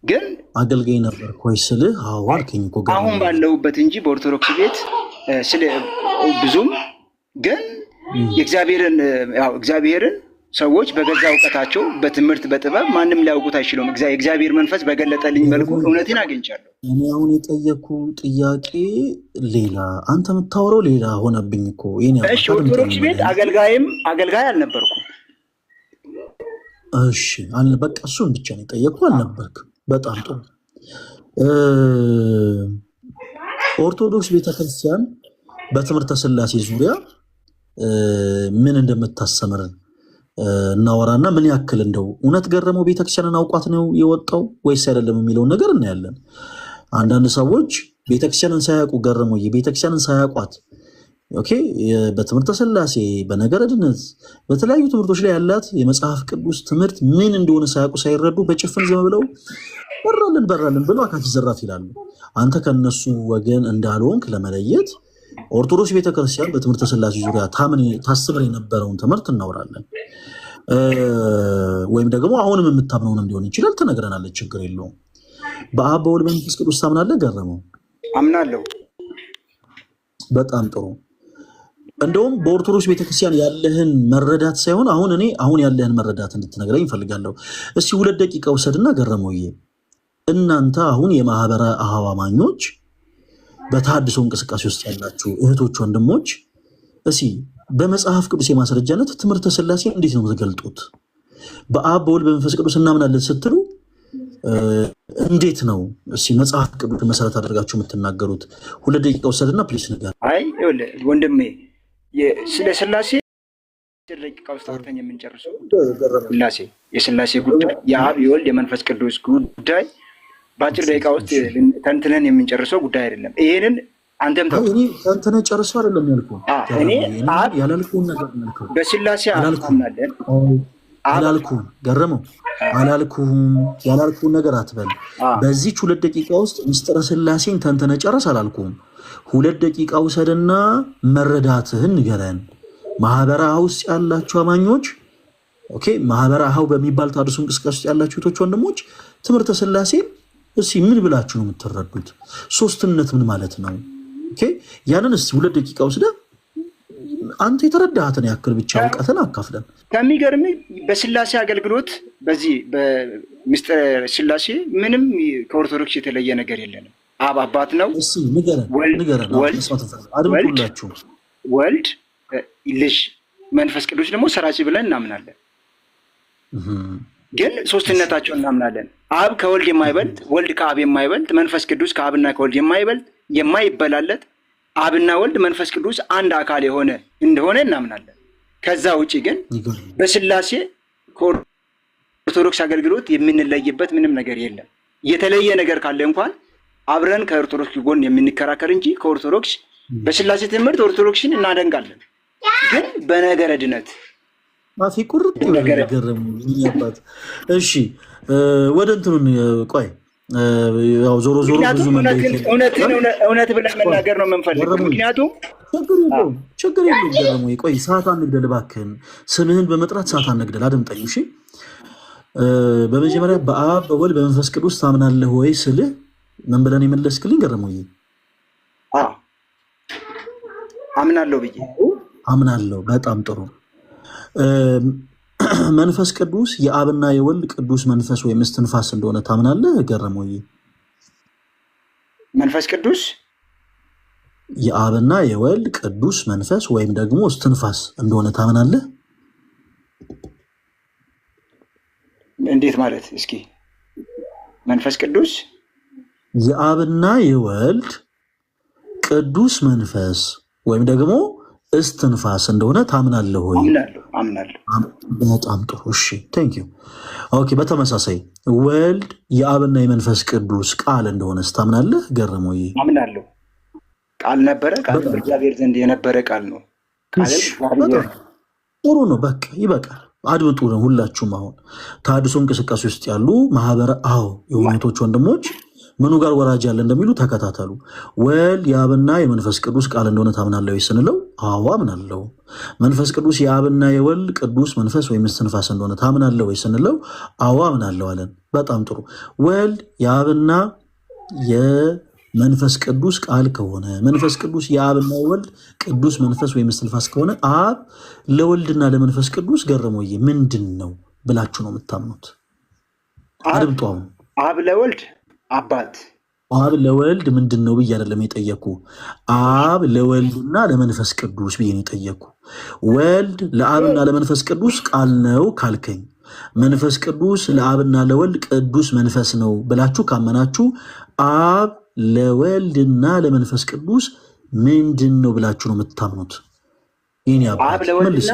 ግን አገልጋይ ነበር ቆይ ስልህ አዋልከኝ እኮ አሁን ባለውበት እንጂ በኦርቶዶክስ ቤት ስለ ብዙም ግን እግዚአብሔርን ሰዎች በገዛ እውቀታቸው በትምህርት በጥበብ ማንም ሊያውቁት አይችሉም እግዚአብሔር መንፈስ በገለጠልኝ መልኩ እውነትን አግኝቻለሁ እኔ አሁን የጠየኩ ጥያቄ ሌላ አንተ የምታወራው ሌላ ሆነብኝ እኮ እሺ ኦርቶዶክስ ቤት አገልጋይ አልነበርኩም እሺ በቃ እሱን ብቻ ነው የጠየኩ አልነበርክም በጣም ጥሩ ኦርቶዶክስ ቤተክርስቲያን በትምህርተ ሥላሴ ዙሪያ ምን እንደምታስተምር እናወራና ምን ያክል እንደው እውነት ገረመው ቤተክርስቲያንን አውቋት ነው የወጣው ወይስ አይደለም የሚለውን ነገር እናያለን አንዳንድ ሰዎች ቤተክርስቲያንን ሳያውቁ ገረመው ቤተክርስቲያንን ሳያውቋት ኦኬ በትምህርተ ሥላሴ በነገረ ድነት በተለያዩ ትምህርቶች ላይ ያላት የመጽሐፍ ቅዱስ ትምህርት ምን እንደሆነ ሳያውቁ ሳይረዱ በጭፍን ዝም ብለው በራልን ብለው አካፊ ዘራፍ ይላሉ አንተ ከነሱ ወገን እንዳልሆንክ ለመለየት ኦርቶዶክስ ቤተክርስቲያን በትምህርተ ሥላሴ ዙሪያ ታስተምር የነበረውን ትምህርት እናወራለን ወይም ደግሞ አሁንም የምታምነውን እንዲሆን ይችላል ትነግረናለች ችግር የለውም በአብ በወልድ በመንፈስ ቅዱስ ታምናለህ ገረመው አምናለሁ በጣም ጥሩ እንደውም በኦርቶዶክስ ቤተክርስቲያን ያለህን መረዳት ሳይሆን አሁን ያለህን መረዳት እንድትነግረኝ እንፈልጋለሁ እስቲ 2 ደቂቃ ውሰድና ገረመውዬ እናንተ አሁን የማህበረ አኀው አማኞች በተሐድሶ እንቅስቃሴ ውስጥ ያላችሁ እህቶች ወንድሞች እሺ በመጽሐፍ ቅዱስ የማስረጃነት ትምህርተ ሥላሴ እንዴት ነው የምትገልጡት በአብ በወልድ በመንፈስ ቅዱስ እናምናለን ስትሉ እንዴት ነው እሺ መጽሐፍ ቅዱስ መሰረት አድርጋችሁ የምትናገሩት 2 ደቂቃ ወሰድና ፕሊስ ንገር አይ ወንድሜ ስለ ሥላሴ ደቂቃ ውስጥ አውርተን የምንጨርሰው የሥላሴ ጉዳይ የአብ የወልድ የመንፈስ ቅዱስ ጉዳይ በአጭር ደቂቃ ውስጥ ተንትነን የምንጨርሰው ጉዳይ አይደለም ይሄንን አንተም ተንትነን ጨርሰው አይደለም ያልኩህ እኔ ያላልኩህን ነገር ያልኩህ በሥላሴ አምናለን አላልኩም ገረመው አላልኩም ያላልኩህን ነገር አትበል በዚህ 2 ደቂቃ ውስጥ ምስጢረ ሥላሴን ተንትነህ ጨርስ አላልኩም 2 ደቂቃ ውሰድና መረዳትህን ንገረን ማህበረ አኀው ውስጥ ያላችሁ አማኞች ኦኬ ማህበረ አኀው በሚባል ተሐድሶ እንቅስቃሴ ውስጥ ያላችሁ እህቶች ወንድሞች ትምህርተ ሥላሴ እሺ ምን ብላችሁ ነው የምትረዱት ሶስትነት ምን ማለት ነው ኦኬ ያንን እስቲ 2 ደቂቃ ወስደህ አንተ የተረዳሃትን ያክል ብቻ እውቀትን አካፍለን ከሚገርም በሥላሴ አገልግሎት በዚህ በምስጢረ ሥላሴ ምንም ከኦርቶዶክስ የተለየ ነገር የለንም አብ አባት ነው እሺ ንገረን አድምጡላችሁ ወልድ ልጅ መንፈስ ቅዱስ ደግሞ ሰራጺ ብለን እናምናለን ግን ሶስትነታቸውን እናምናለን አብ ከወልድ የማይበልጥ ወልድ ከአብ የማይበልጥ መንፈስ ቅዱስ ከአብና ከወልድ የማይበልጥ የማይበላለጥ አብና ወልድ መንፈስ ቅዱስ አንድ አካል የሆነ እንደሆነ እናምናለን ከዛ ውጪ ግን በሥላሴ ከኦርቶዶክስ አገልግሎት የምንለይበት ምንም ነገር የለም የተለየ ነገር ካለ እንኳን አብረን ከኦርቶዶክስ ጎን የምንከራከር እንጂ ከኦርቶዶክስ በሥላሴ ትምህርት ኦርቶዶክስን እናደንቃለን ግን በነገረ ድነት ማፊ ቁርጥ ይገርም ይያባት እሺ ወደ እንትኑን ቆይ ያው ዞሮ ዞሮ ብዙ እውነት ብለን መናገር ነው የምንፈልገው። ምክንያቱም ችግር የለውም ገረሙ። ቆይ ሰዓት አንግደል እባክህን፣ ስምህን በመጥራት ሰዓት አንግደል። አድምጠኝ እሺ። በመጀመሪያ በአብ በወልድ በመንፈስ ቅዱስ ታምናለህ ወይ ስልህ ምን ብለን የመለስክልኝ ገረሙዬ? አምናለሁ ብዬ አምናለሁ። በጣም ጥሩ። መንፈስ ቅዱስ የአብና የወልድ ቅዱስ መንፈስ ወይም እስትንፋስ እንደሆነ ታምናለህ ገረሙዬ? መንፈስ ቅዱስ የአብና የወልድ ቅዱስ መንፈስ ወይም ደግሞ እስትንፋስ እንደሆነ ታምናለህ? እንዴት ማለት? እስኪ መንፈስ ቅዱስ የአብና የወልድ ቅዱስ መንፈስ ወይም ደግሞ እስትንፋስ እንደሆነ ታምናለህ ወይ? አምናለሁ። በጣም ጥሩ እሺ፣ ቴንክ ዩ። ኦኬ። በተመሳሳይ ወልድ የአብና የመንፈስ ቅዱስ ቃል እንደሆነ ታምናለህ ገረሙዬ? አምናለሁ። ቃል ነበረ፣ ቃል በእግዚአብሔር ዘንድ የነበረ ቃል ነው። ጥሩ ነው። በቃ ይበቃል። አድምጡ ነው ሁላችሁም። አሁን ተሐድሶ እንቅስቃሴ ውስጥ ያሉ ማህበረ የሆኑቶች ወንድሞች ምኑ ጋር ወራጅ ያለ እንደሚሉ ተከታተሉ። ወልድ የአብና የመንፈስ ቅዱስ ቃል እንደሆነ ታምናለህ ወይ ስንለው አዎ አምናለሁ። መንፈስ ቅዱስ የአብና የወልድ ቅዱስ መንፈስ ወይም እስትንፋስ እንደሆነ ታምናለህ ወይ ስንለው አዎ አምናለሁ አለን። በጣም ጥሩ። ወልድ የአብና የመንፈስ ቅዱስ ቃል ከሆነ መንፈስ ቅዱስ የአብና የወልድ ቅዱስ መንፈስ ወይም እስትንፋስ ከሆነ አብ ለወልድና ለመንፈስ ቅዱስ ገረሙዬ ምንድን ነው ብላችሁ ነው የምታምኑት? አድምጡ። አሁን አብ ለወልድ አባት፣ አብ ለወልድ ምንድን ነው ብዬ አይደለም የጠየኩ። አብ ለወልድና ለመንፈስ ቅዱስ ብዬ ነው የጠየኩ። ወልድ ለአብና ለመንፈስ ቅዱስ ቃል ነው ካልከኝ፣ መንፈስ ቅዱስ ለአብና ለወልድ ቅዱስ መንፈስ ነው ብላችሁ ካመናችሁ አብ ለወልድና ለመንፈስ ቅዱስ ምንድን ነው ብላችሁ ነው የምታምኑት? ይህን መልስ።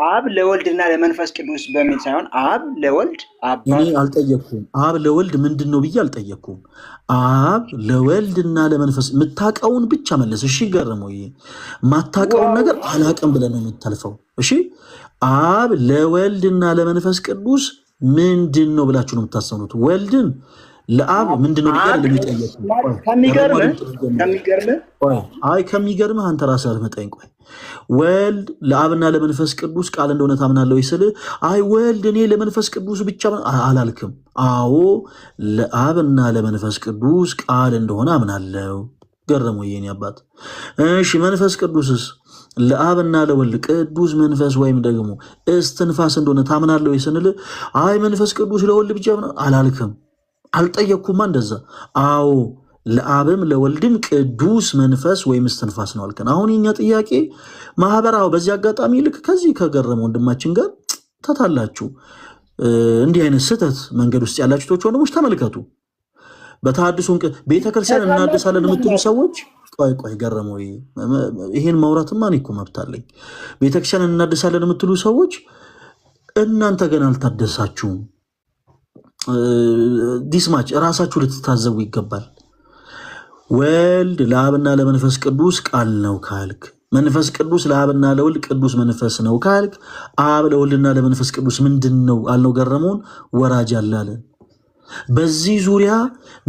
አብ ለወልድና ለመንፈስ ቅዱስ በሚል ሳይሆን አብ ለወልድ እኔ አልጠየቅኩም። አብ ለወልድ ምንድን ነው ብዬ አልጠየቅኩም። አብ ለወልድና ለመንፈስ የምታውቀውን ብቻ መለስ። እሺ ገረመው፣ የማታውቀውን ነገር አላውቅም ብለን ነው የምታልፈው። እሺ አብ ለወልድና ለመንፈስ ቅዱስ ምንድን ነው ብላችሁ ነው የምታሰሙት? ወልድን ለአብ ምንድን ነው ብዬ ለሚጠየቅ ከሚገርምህ አንተ ራስህ አልመጣኝ። ቆይ ወልድ ለአብና ለመንፈስ ቅዱስ ቃል እንደሆነ ታምናለህ ወይ ስልህ አይ ወልድ እኔ ለመንፈስ ቅዱስ ብቻ አላልክም። አዎ ለአብና ለመንፈስ ቅዱስ ቃል እንደሆነ አምናለሁ። ገረሙ የኔ አባት። እሺ መንፈስ ቅዱስስ ለአብና ለወልድ ቅዱስ መንፈስ ወይም ደግሞ እስትንፋስ እንደሆነ ታምናለህ ወይ ስንል አይ መንፈስ ቅዱስ ለወልድ ብቻ አላልክም። አልጠየቅኩማ እንደዛ። አዎ ለአብም ለወልድም ቅዱስ መንፈስ ወይም እስትንፋስ ነው አልከን። አሁን የኛ ጥያቄ ማህበራው በዚህ አጋጣሚ ልክ ከዚህ ከገረመ ወንድማችን ጋር ተታላችሁ እንዲህ አይነት ስህተት መንገድ ውስጥ ያላችሁ ቶች ወንድሞች ተመልከቱ። በተሐድሶ ቤተክርስቲያን እናድሳለን የምትሉ ሰዎች ቆይ ገረመው፣ ይሄን ማውራትማ እኔ እኮ መብት አለኝ። ቤተክርስቲያን እናድሳለን የምትሉ ሰዎች እናንተ ገና አልታደሳችሁም። ዲስማች ራሳችሁ ልትታዘቡ ይገባል። ወልድ ለአብና ለመንፈስ ቅዱስ ቃል ነው ካልክ፣ መንፈስ ቅዱስ ለአብና ለወልድ ቅዱስ መንፈስ ነው ካልክ፣ አብ ለወልድና ለመንፈስ ቅዱስ ምንድን ነው አልነው? ገረመውን ወራጅ አላለን። በዚህ ዙሪያ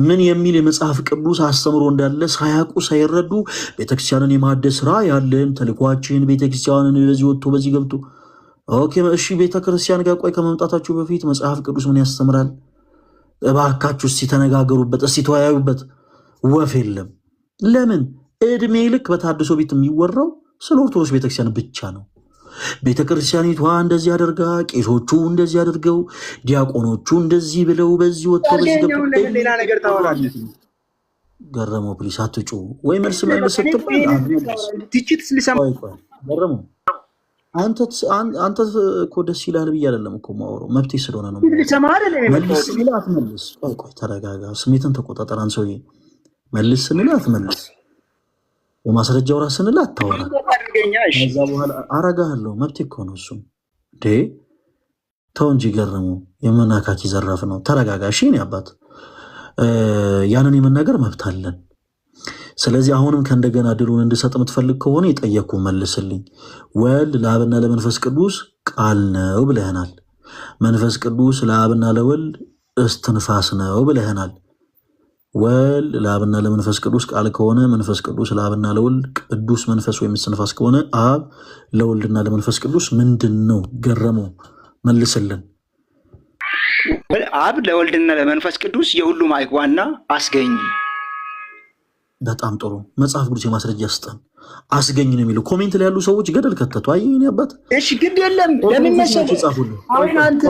ምን የሚል የመጽሐፍ ቅዱስ አስተምሮ እንዳለ ሳያውቁ ሳይረዱ ቤተክርስቲያንን የማደስ ስራ ያለን ተልኳችን ቤተክርስቲያንን በዚህ ወጥቶ በዚህ ገብቶ ኦኬ እሺ፣ ቤተክርስቲያን ጋር ቆይ ከመምጣታችሁ በፊት መጽሐፍ ቅዱስ ምን ያስተምራል? እባካችሁ እስቲ ተነጋገሩበት፣ እስቲ ተወያዩበት። ወፍ የለም። ለምን እድሜ ልክ በተሐድሶ ቤት የሚወራው ስለ ኦርቶዶክስ ቤተክርስቲያን ብቻ ነው። ቤተክርስቲያኒቷ እንደዚህ አድርጋ፣ ቄሶቹ እንደዚህ አድርገው፣ ዲያቆኖቹ እንደዚህ ብለው በዚህ ወጥቶ በዚህ ገብቶ ሌላ ነገር ታወራለህ። ገረመው ፕሊስ አትጩ ወይ መልስ ስትባል ትችት ልሰማ ገረመው አንተ እኮ ደስ ይላል ብዬ አይደለም እኮ የማወራው መብቴ ስለሆነ ነው። መልስ ስንል አትመልስ። ቆይ ተረጋጋ፣ ስሜትን ተቆጣጠር። አንተ ሰውዬ መልስ ስንል አትመልስ፣ በማስረጃ አውራ ስንል አታወራ። ከዛ በኋላ አረጋለሁ መብቴ እኮ ነው እሱ። ተው እንጂ ገረመው፣ የመናካኪ ዘራፍ ነው። ተረጋጋ እሺ። እኔ አባት ያንን የመናገር መብት አለን። ስለዚህ አሁንም ከእንደገና ድሉን እንድሰጥ የምትፈልግ ከሆነ የጠየኩ መልስልኝ። ወልድ ለአብና ለመንፈስ ቅዱስ ቃል ነው ብለህናል። መንፈስ ቅዱስ ለአብና ለወልድ እስትንፋስ ነው ብለህናል። ወልድ ለአብና ለመንፈስ ቅዱስ ቃል ከሆነ መንፈስ ቅዱስ ለአብና ለወልድ ቅዱስ መንፈስ ወይም እስትንፋስ ከሆነ አብ ለወልድና ለመንፈስ ቅዱስ ምንድን ነው? ገረመው መልስልን። አብ ለወልድና ለመንፈስ ቅዱስ የሁሉ ማዕቅ ዋና አስገኝ። በጣም ጥሩ። መጽሐፍ ቅዱስ የማስረጃ ስጠን። አስገኝ ነው የሚለው ኮሜንት ላይ ያሉ ሰዎች ገደል ከተቱ። አየኝ ያባት። እሺ ግድ የለም። ለምን መሰለህ አሁን አንተ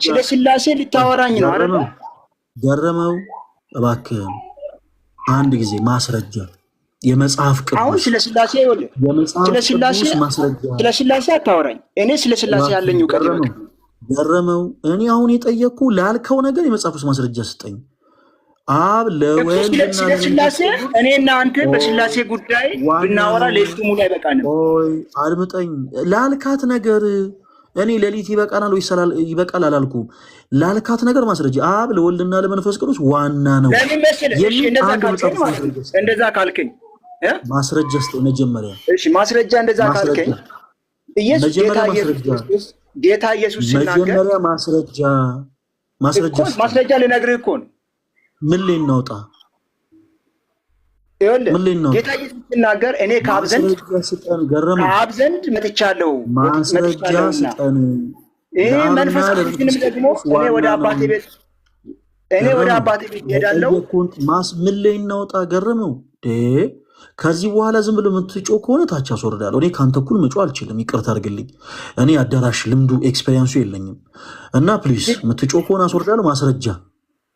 ስለ ሥላሴ ልታወራኝ ነው አይደል? ገረመው እባክህን አንድ ጊዜ ማስረጃ የመጽሐፍ ቅዱስ አሁን ስለ ሥላሴ ይወል ስለ ሥላሴ አታወራኝ። እኔ ስለ ሥላሴ ያለኝ እውቀት ይበቃ። ገረመው እኔ አሁን የጠየቅኩ ላልከው ነገር የመጽሐፍ ቅዱስ ማስረጃ ስጠኝ። አብ ለወልድ ስለ ሥላሴ እኔና አንተ በሥላሴ ጉዳይ ብናወራ ሌሊቱ ሙሉ አይበቃንም። አድምጠኝ። ላልካት ነገር እኔ ሌሊት ይበቃናል ወይ ይበቃል አላልኩም። ላልካት ነገር ማስረጃ አብ ለወልድና ለመንፈስ ቅዱስ ዋና ነው። እንደዛ ካልከኝ ማስረጃ ስጠኝ መጀመሪያ። እሺ ማስረጃ እንደዛ ካልከኝ ጌታ ኢየሱስ ሲናገር መጀመሪያ ማስረጃ ልነግርህ እኮ ነው። ምን ላይ እናውጣ? ጌታ ኢየሱስ ሲናገር እኔ ከአብ ዘንድ መጥቻለሁ። ማስረጃ ስጠን። መንፈስ ቅዱስንም ደግሞ እኔ ወደ አባቴ ቤት እሄዳለሁ። ምን ላይ እናውጣ? ገረመው ከዚህ በኋላ ዝም ብሎ የምትጮህ ከሆነ ታች አስወርዳለሁ። እኔ ከአንተ እኩል መጮህ አልችልም። ይቅርታ አድርግልኝ። እኔ አዳራሽ ልምዱ ኤክስፔሪንሱ የለኝም እና ፕሊዝ የምትጮህ ከሆነ አስወርዳለሁ።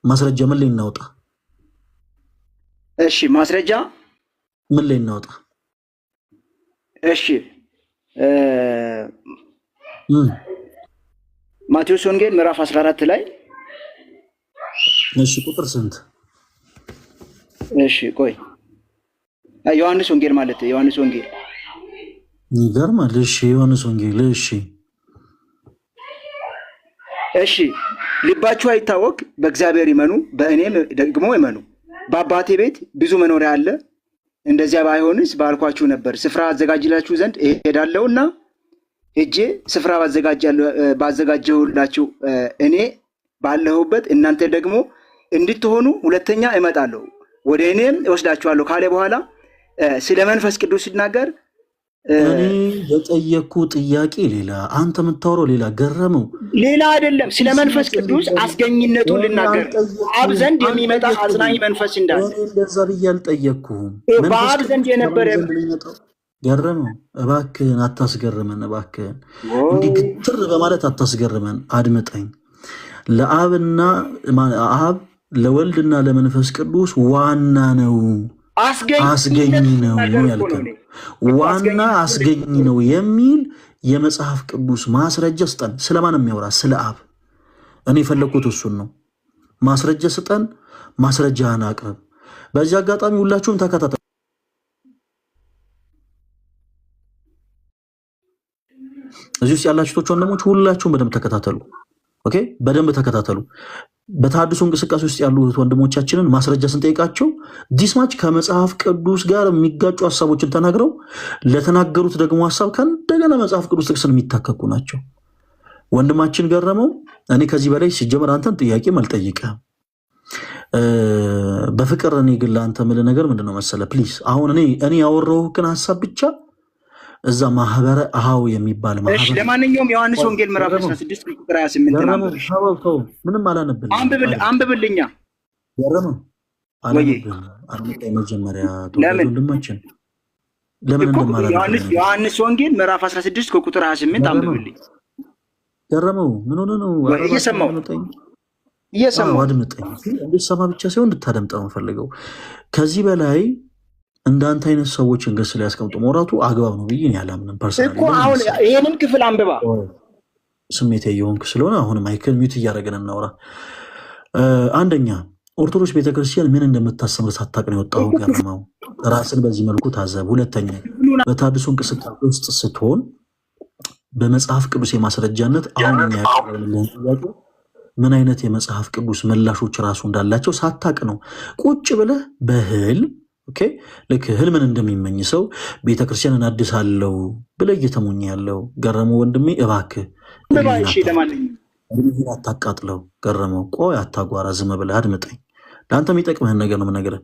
ማስረጃ ምን ላይ እናውጣ? እሺ ማስረጃ ምን ላይ እናውጣ? እሺ ማቴዎስ ወንጌል ምዕራፍ 14 ላይ እሺ ቁጥር ስንት? እሺ ቆይ ዮሐንስ ወንጌል ማለት ዮሐንስ ወንጌል ይገርማል። እሺ ዮሐንስ ወንጌል እሺ ልባችሁ አይታወክ፣ በእግዚአብሔር ይመኑ፣ በእኔም ደግሞ ይመኑ። በአባቴ ቤት ብዙ መኖሪያ አለ። እንደዚያ ባይሆንስ ባልኳችሁ ነበር። ስፍራ አዘጋጅላችሁ ዘንድ እሄዳለሁና ሄጄ ስፍራ ባዘጋጀሁላችሁ እኔ ባለሁበት እናንተ ደግሞ እንድትሆኑ ሁለተኛ እመጣለሁ፣ ወደ እኔም እወስዳችኋለሁ ካለ በኋላ ስለ መንፈስ ቅዱስ ሲናገር እኔ የጠየቅኩ ጥያቄ ሌላ፣ አንተ የምታወራው ሌላ። ገረመው ሌላ አይደለም። ስለ መንፈስ ቅዱስ አስገኝነቱን ልናገር። አብ ዘንድ የሚመጣ አጽናኝ መንፈስ እንዳለ እንደዛ ብዬ አልጠየቅኩህም። በአብ ዘንድ የነበረ ገረመው እባክህን አታስገርመን፣ እባክህን እንዲህ ግትር በማለት አታስገርመን። አድምጠኝ። አብ ለወልድና ለመንፈስ ቅዱስ ዋና ነው፣ አስገኝ ነው ያልከን። ዋና አስገኝ ነው የሚል የመጽሐፍ ቅዱስ ማስረጃ ስጠን። ስለማን የሚያወራ? ስለ አብ። እኔ የፈለግኩት እሱን ነው። ማስረጃ ስጠን፣ ማስረጃህን አቅርብ። በዚህ አጋጣሚ ሁላችሁም ተከታተሉ። እዚህ ውስጥ ያላችሁት ወንድሞች ሁላችሁም በደንብ ተከታተሉ። ኦኬ፣ በደንብ ተከታተሉ። በተሐድሶ እንቅስቃሴ ውስጥ ያሉ ወንድሞቻችንን ማስረጃ ስንጠይቃቸው ዲስማች ከመጽሐፍ ቅዱስ ጋር የሚጋጩ ሀሳቦችን ተናግረው ለተናገሩት ደግሞ ሀሳብ ከእንደገና መጽሐፍ ቅዱስ ጥቅስን የሚታከኩ ናቸው። ወንድማችን ገረመው፣ እኔ ከዚህ በላይ ሲጀመር አንተን ጥያቄም አልጠይቅህም። በፍቅር እኔ ግን ለአንተ የምልህ ነገር ምንድነው መሰለህ? ፕሊዝ አሁን እኔ ያወራሁህን ሀሳብ ብቻ እዛ ማህበረ አሃው የሚባል ማህበር። ለማንኛውም ዮሐንስ ወንጌል ምዕራፍ 16 ቁጥር 28 ምንም አላነብልኝ፣ አንብብልኛ። ገረመው አላነብልኝ። መጀመሪያ ወንድማችን ለምን እንደማላነብ ዮሐንስ ወንጌል ምዕራፍ 16 ቁጥር 28 አንብብልኝ። ገረመው ምን ሆነ ነው? እየሰማሁ አድምጠኝ። እንድትሰማ ብቻ ሳይሆን እንድታደምጠው የምፈልገው። ከዚህ በላይ እንዳንተ አይነት ሰዎችን ገስ ላይ ያስቀምጡ መውራቱ አግባብ ነው ብዬ ያላምንም። እኮ አሁን ይሄንን ክፍል አንብባ። ስሜት የሆንክ ስለሆነ አሁን ማይክል ሚዩት እያደረገን እናውራ። አንደኛ ኦርቶዶክስ ቤተክርስቲያን ምን እንደምታስተምር ሳታውቅ ነው የወጣው። ገረመው፣ ራስን በዚህ መልኩ ታዘብ። ሁለተኛ በተሐድሶ እንቅስቃሴ ውስጥ ስትሆን በመጽሐፍ ቅዱስ የማስረጃነት አሁን ያቀርብልን ጥያቄ ምን አይነት የመጽሐፍ ቅዱስ ምላሾች ራሱ እንዳላቸው ሳታውቅ ነው ቁጭ ብለህ በህልም ልክ ህልምን እንደሚመኝ ሰው ቤተክርስቲያንን አድሳለሁ ብለህ እየተሞኘ ያለው። ገረመው ወንድሜ እባክህ እድሜህን አታቃጥለው። ገረመው ቆይ አታጓራ፣ ዝም ብለህ አድምጠኝ። ለአንተ የሚጠቅምህን ነገር ነው የምነግርህ።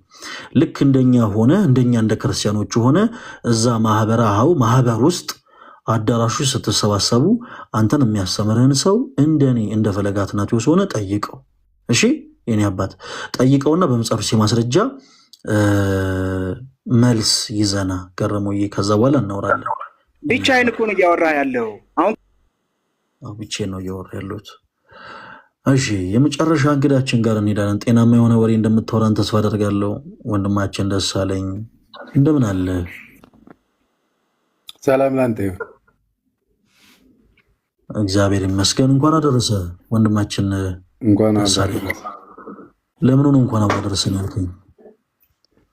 ልክ እንደኛ እንደ ክርስቲያኖቹ ሆነ እዛ ማህበር ውስጥ አዳራሹ ስትሰባሰቡ አንተን የሚያስተምርህን ሰው እንደኔ እንደ ፈለገ አትናቴዎስ ሆነ ጠይቀው። እሺ የኔ አባት ጠይቀውና በመጽሐፍ ማስረጃ መልስ ይዘና ገረመውዬ፣ ከዛ በኋላ እናወራለን። ብቻዬን እኮ ነው እያወራ ያለው አሁን። ብቻዬን ነው እያወራ ያለሁት። እሺ የመጨረሻ እንግዳችን ጋር እንሄዳለን። ጤናማ የሆነ ወሬ እንደምታወራን ተስፋ አደርጋለሁ። ወንድማችን ደሳለኝ እንደምን አለ? ሰላም ላንተ ይሁን። እግዚአብሔር ይመስገን። እንኳን አደረሰ ወንድማችን። እንኳን ደሳለኝ ለምኑ ነው እንኳን አደረሰን ያልከኝ?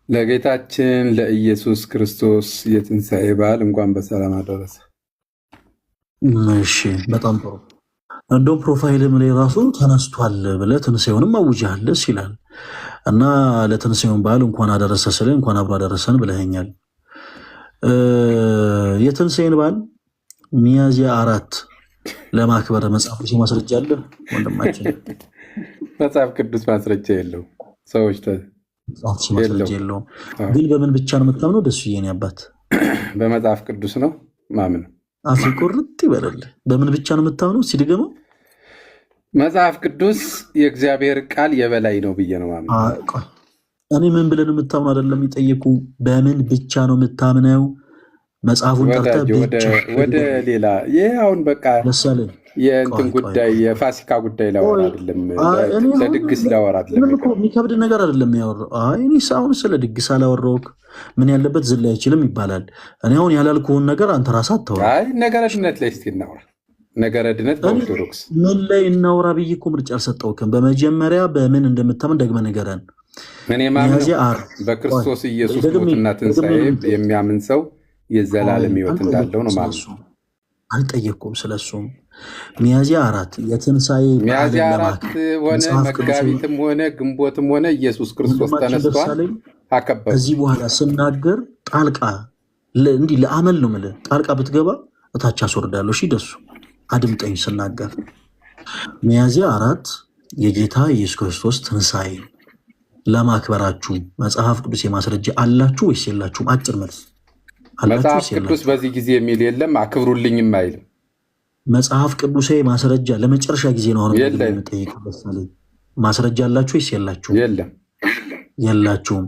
ለጌታችን ለኢየሱስ ክርስቶስ የትንሣኤ በዓል እንኳን በሰላም አደረሰ። እሺ በጣም ጥሩ። እንደውም ፕሮፋይልም ላይ ራሱ ተነስቷል ብለህ ትንሣኤውንም አውጃለህ ደስ ይላል። እና ለትንሣኤውን በዓል እንኳን አደረሰ ስለ እንኳን አብሮ አደረሰን ብለኸኛል። የትንሣኤን በዓል ሚያዝያ 4 ለማክበር መጽሐፍ ቅዱስ ማስረጃ አለ ወንድማችን? መጽሐፍ ቅዱስ ማስረጃ የለው፣ ሰዎች ማስረጃ የለውም። ግን በምን ብቻ ነው የምታምነው? ደስ የኔ አባት በመጽሐፍ ቅዱስ ነው ማምነው። አፍ ቁርጥ ይበላል። በምን ብቻ ነው የምታምነው? ሲድገመው መጽሐፍ ቅዱስ የእግዚአብሔር ቃል የበላይ ነው ብዬ ነው ማምነው። እኔ ምን ብለን የምታምነው አይደለም የጠየቁ። በምን ብቻ ነው የምታምነው? መጽሐፉን ጠርተህ ወደ ሌላ ይህ አሁን በቃ ለሳለ የእንትን ጉዳይ የፋሲካ ጉዳይ ላወራ አይደለም፣ ለድግስ ላወራ አይደለም። የሚከብድ ነገር አይደለም ያወራው። እኔ አሁን ስለ ድግስ አላወራሁም። ምን ያለበት ዝላ አይችልም ይባላል። እኔ አሁን ያላልኩህን ነገር አንተ ራስህ አታወራ። ነገረ ድነት ላይ እስኪ እናውራ። ነገረ ድነት በኦርቶዶክስ ምን ላይ እናውራ ብዬ እኮ ምርጫ አልሰጠሁህም። በመጀመሪያ በምን እንደምታምን ደግመህ ንገረን። እኔ ማምነው በክርስቶስ ኢየሱስ ሞትና ትንሣኤ የሚያምን ሰው የዘላለም ሕይወት እንዳለው ነው ማለት ነው። አልጠየቅኩም ስለሱም። ሚያዝያ 4 የትንሣኤ ሚያዝያ 4 ሆነ መጋቢትም ሆነ ግንቦትም ሆነ ኢየሱስ ክርስቶስ ተነስቷል፣ አከበረ። ከዚህ በኋላ ስናገር ጣልቃ እንዲህ ለአመል ነው የምልህ። ጣልቃ ብትገባ እታች አስወርዳለሁ። እሺ ደሱ አድምጠኝ ስናገር። ሚያዝያ 4 የጌታ ኢየሱስ ክርስቶስ ትንሣኤ ለማክበራችሁ መጽሐፍ ቅዱስ የማስረጃ አላችሁ ወይስ የላችሁም? አጭር መልስ። መጽሐፍ ቅዱስ በዚህ ጊዜ የሚል የለም፣ አክብሩልኝም አይልም። መጽሐፍ ቅዱሳዊ ማስረጃ ለመጨረሻ ጊዜ ነው አሁን የምጠይቀው። ማስረጃ አላችሁ ወይስ የላችሁም? የለም፣ የላችሁም።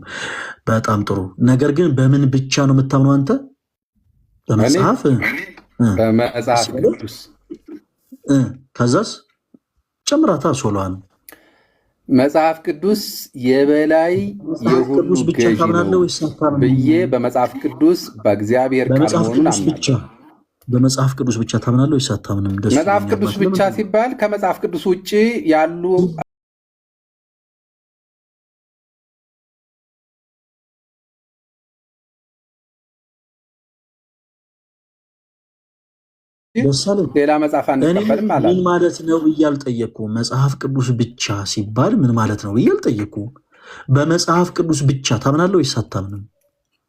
በጣም ጥሩ። ነገር ግን በምን ብቻ ነው የምታምነው አንተ? በመጽሐፍ ቅዱስ። ከዛስ ጨምራታ ሶሏን መጽሐፍ ቅዱስ የበላይ የሁሉ ገዢ ነው ብዬ በመጽሐፍ ቅዱስ በእግዚአብሔር ቃል መሆኑን አምናለሁ። በመጽሐፍ ቅዱስ ብቻ ታምናለህ ወይስ አታምንም? መጽሐፍ ቅዱስ ብቻ ሲባል ከመጽሐፍ ቅዱስ ውጭ ያሉ ሌላ መጽሐፍ አንቀበልም ማለት ምን ማለት ነው ብዬ አልጠየኩም። መጽሐፍ ቅዱስ ብቻ ሲባል ምን ማለት ነው ብዬ አልጠየኩም። በመጽሐፍ ቅዱስ ብቻ ታምናለህ ወይስ አታምንም?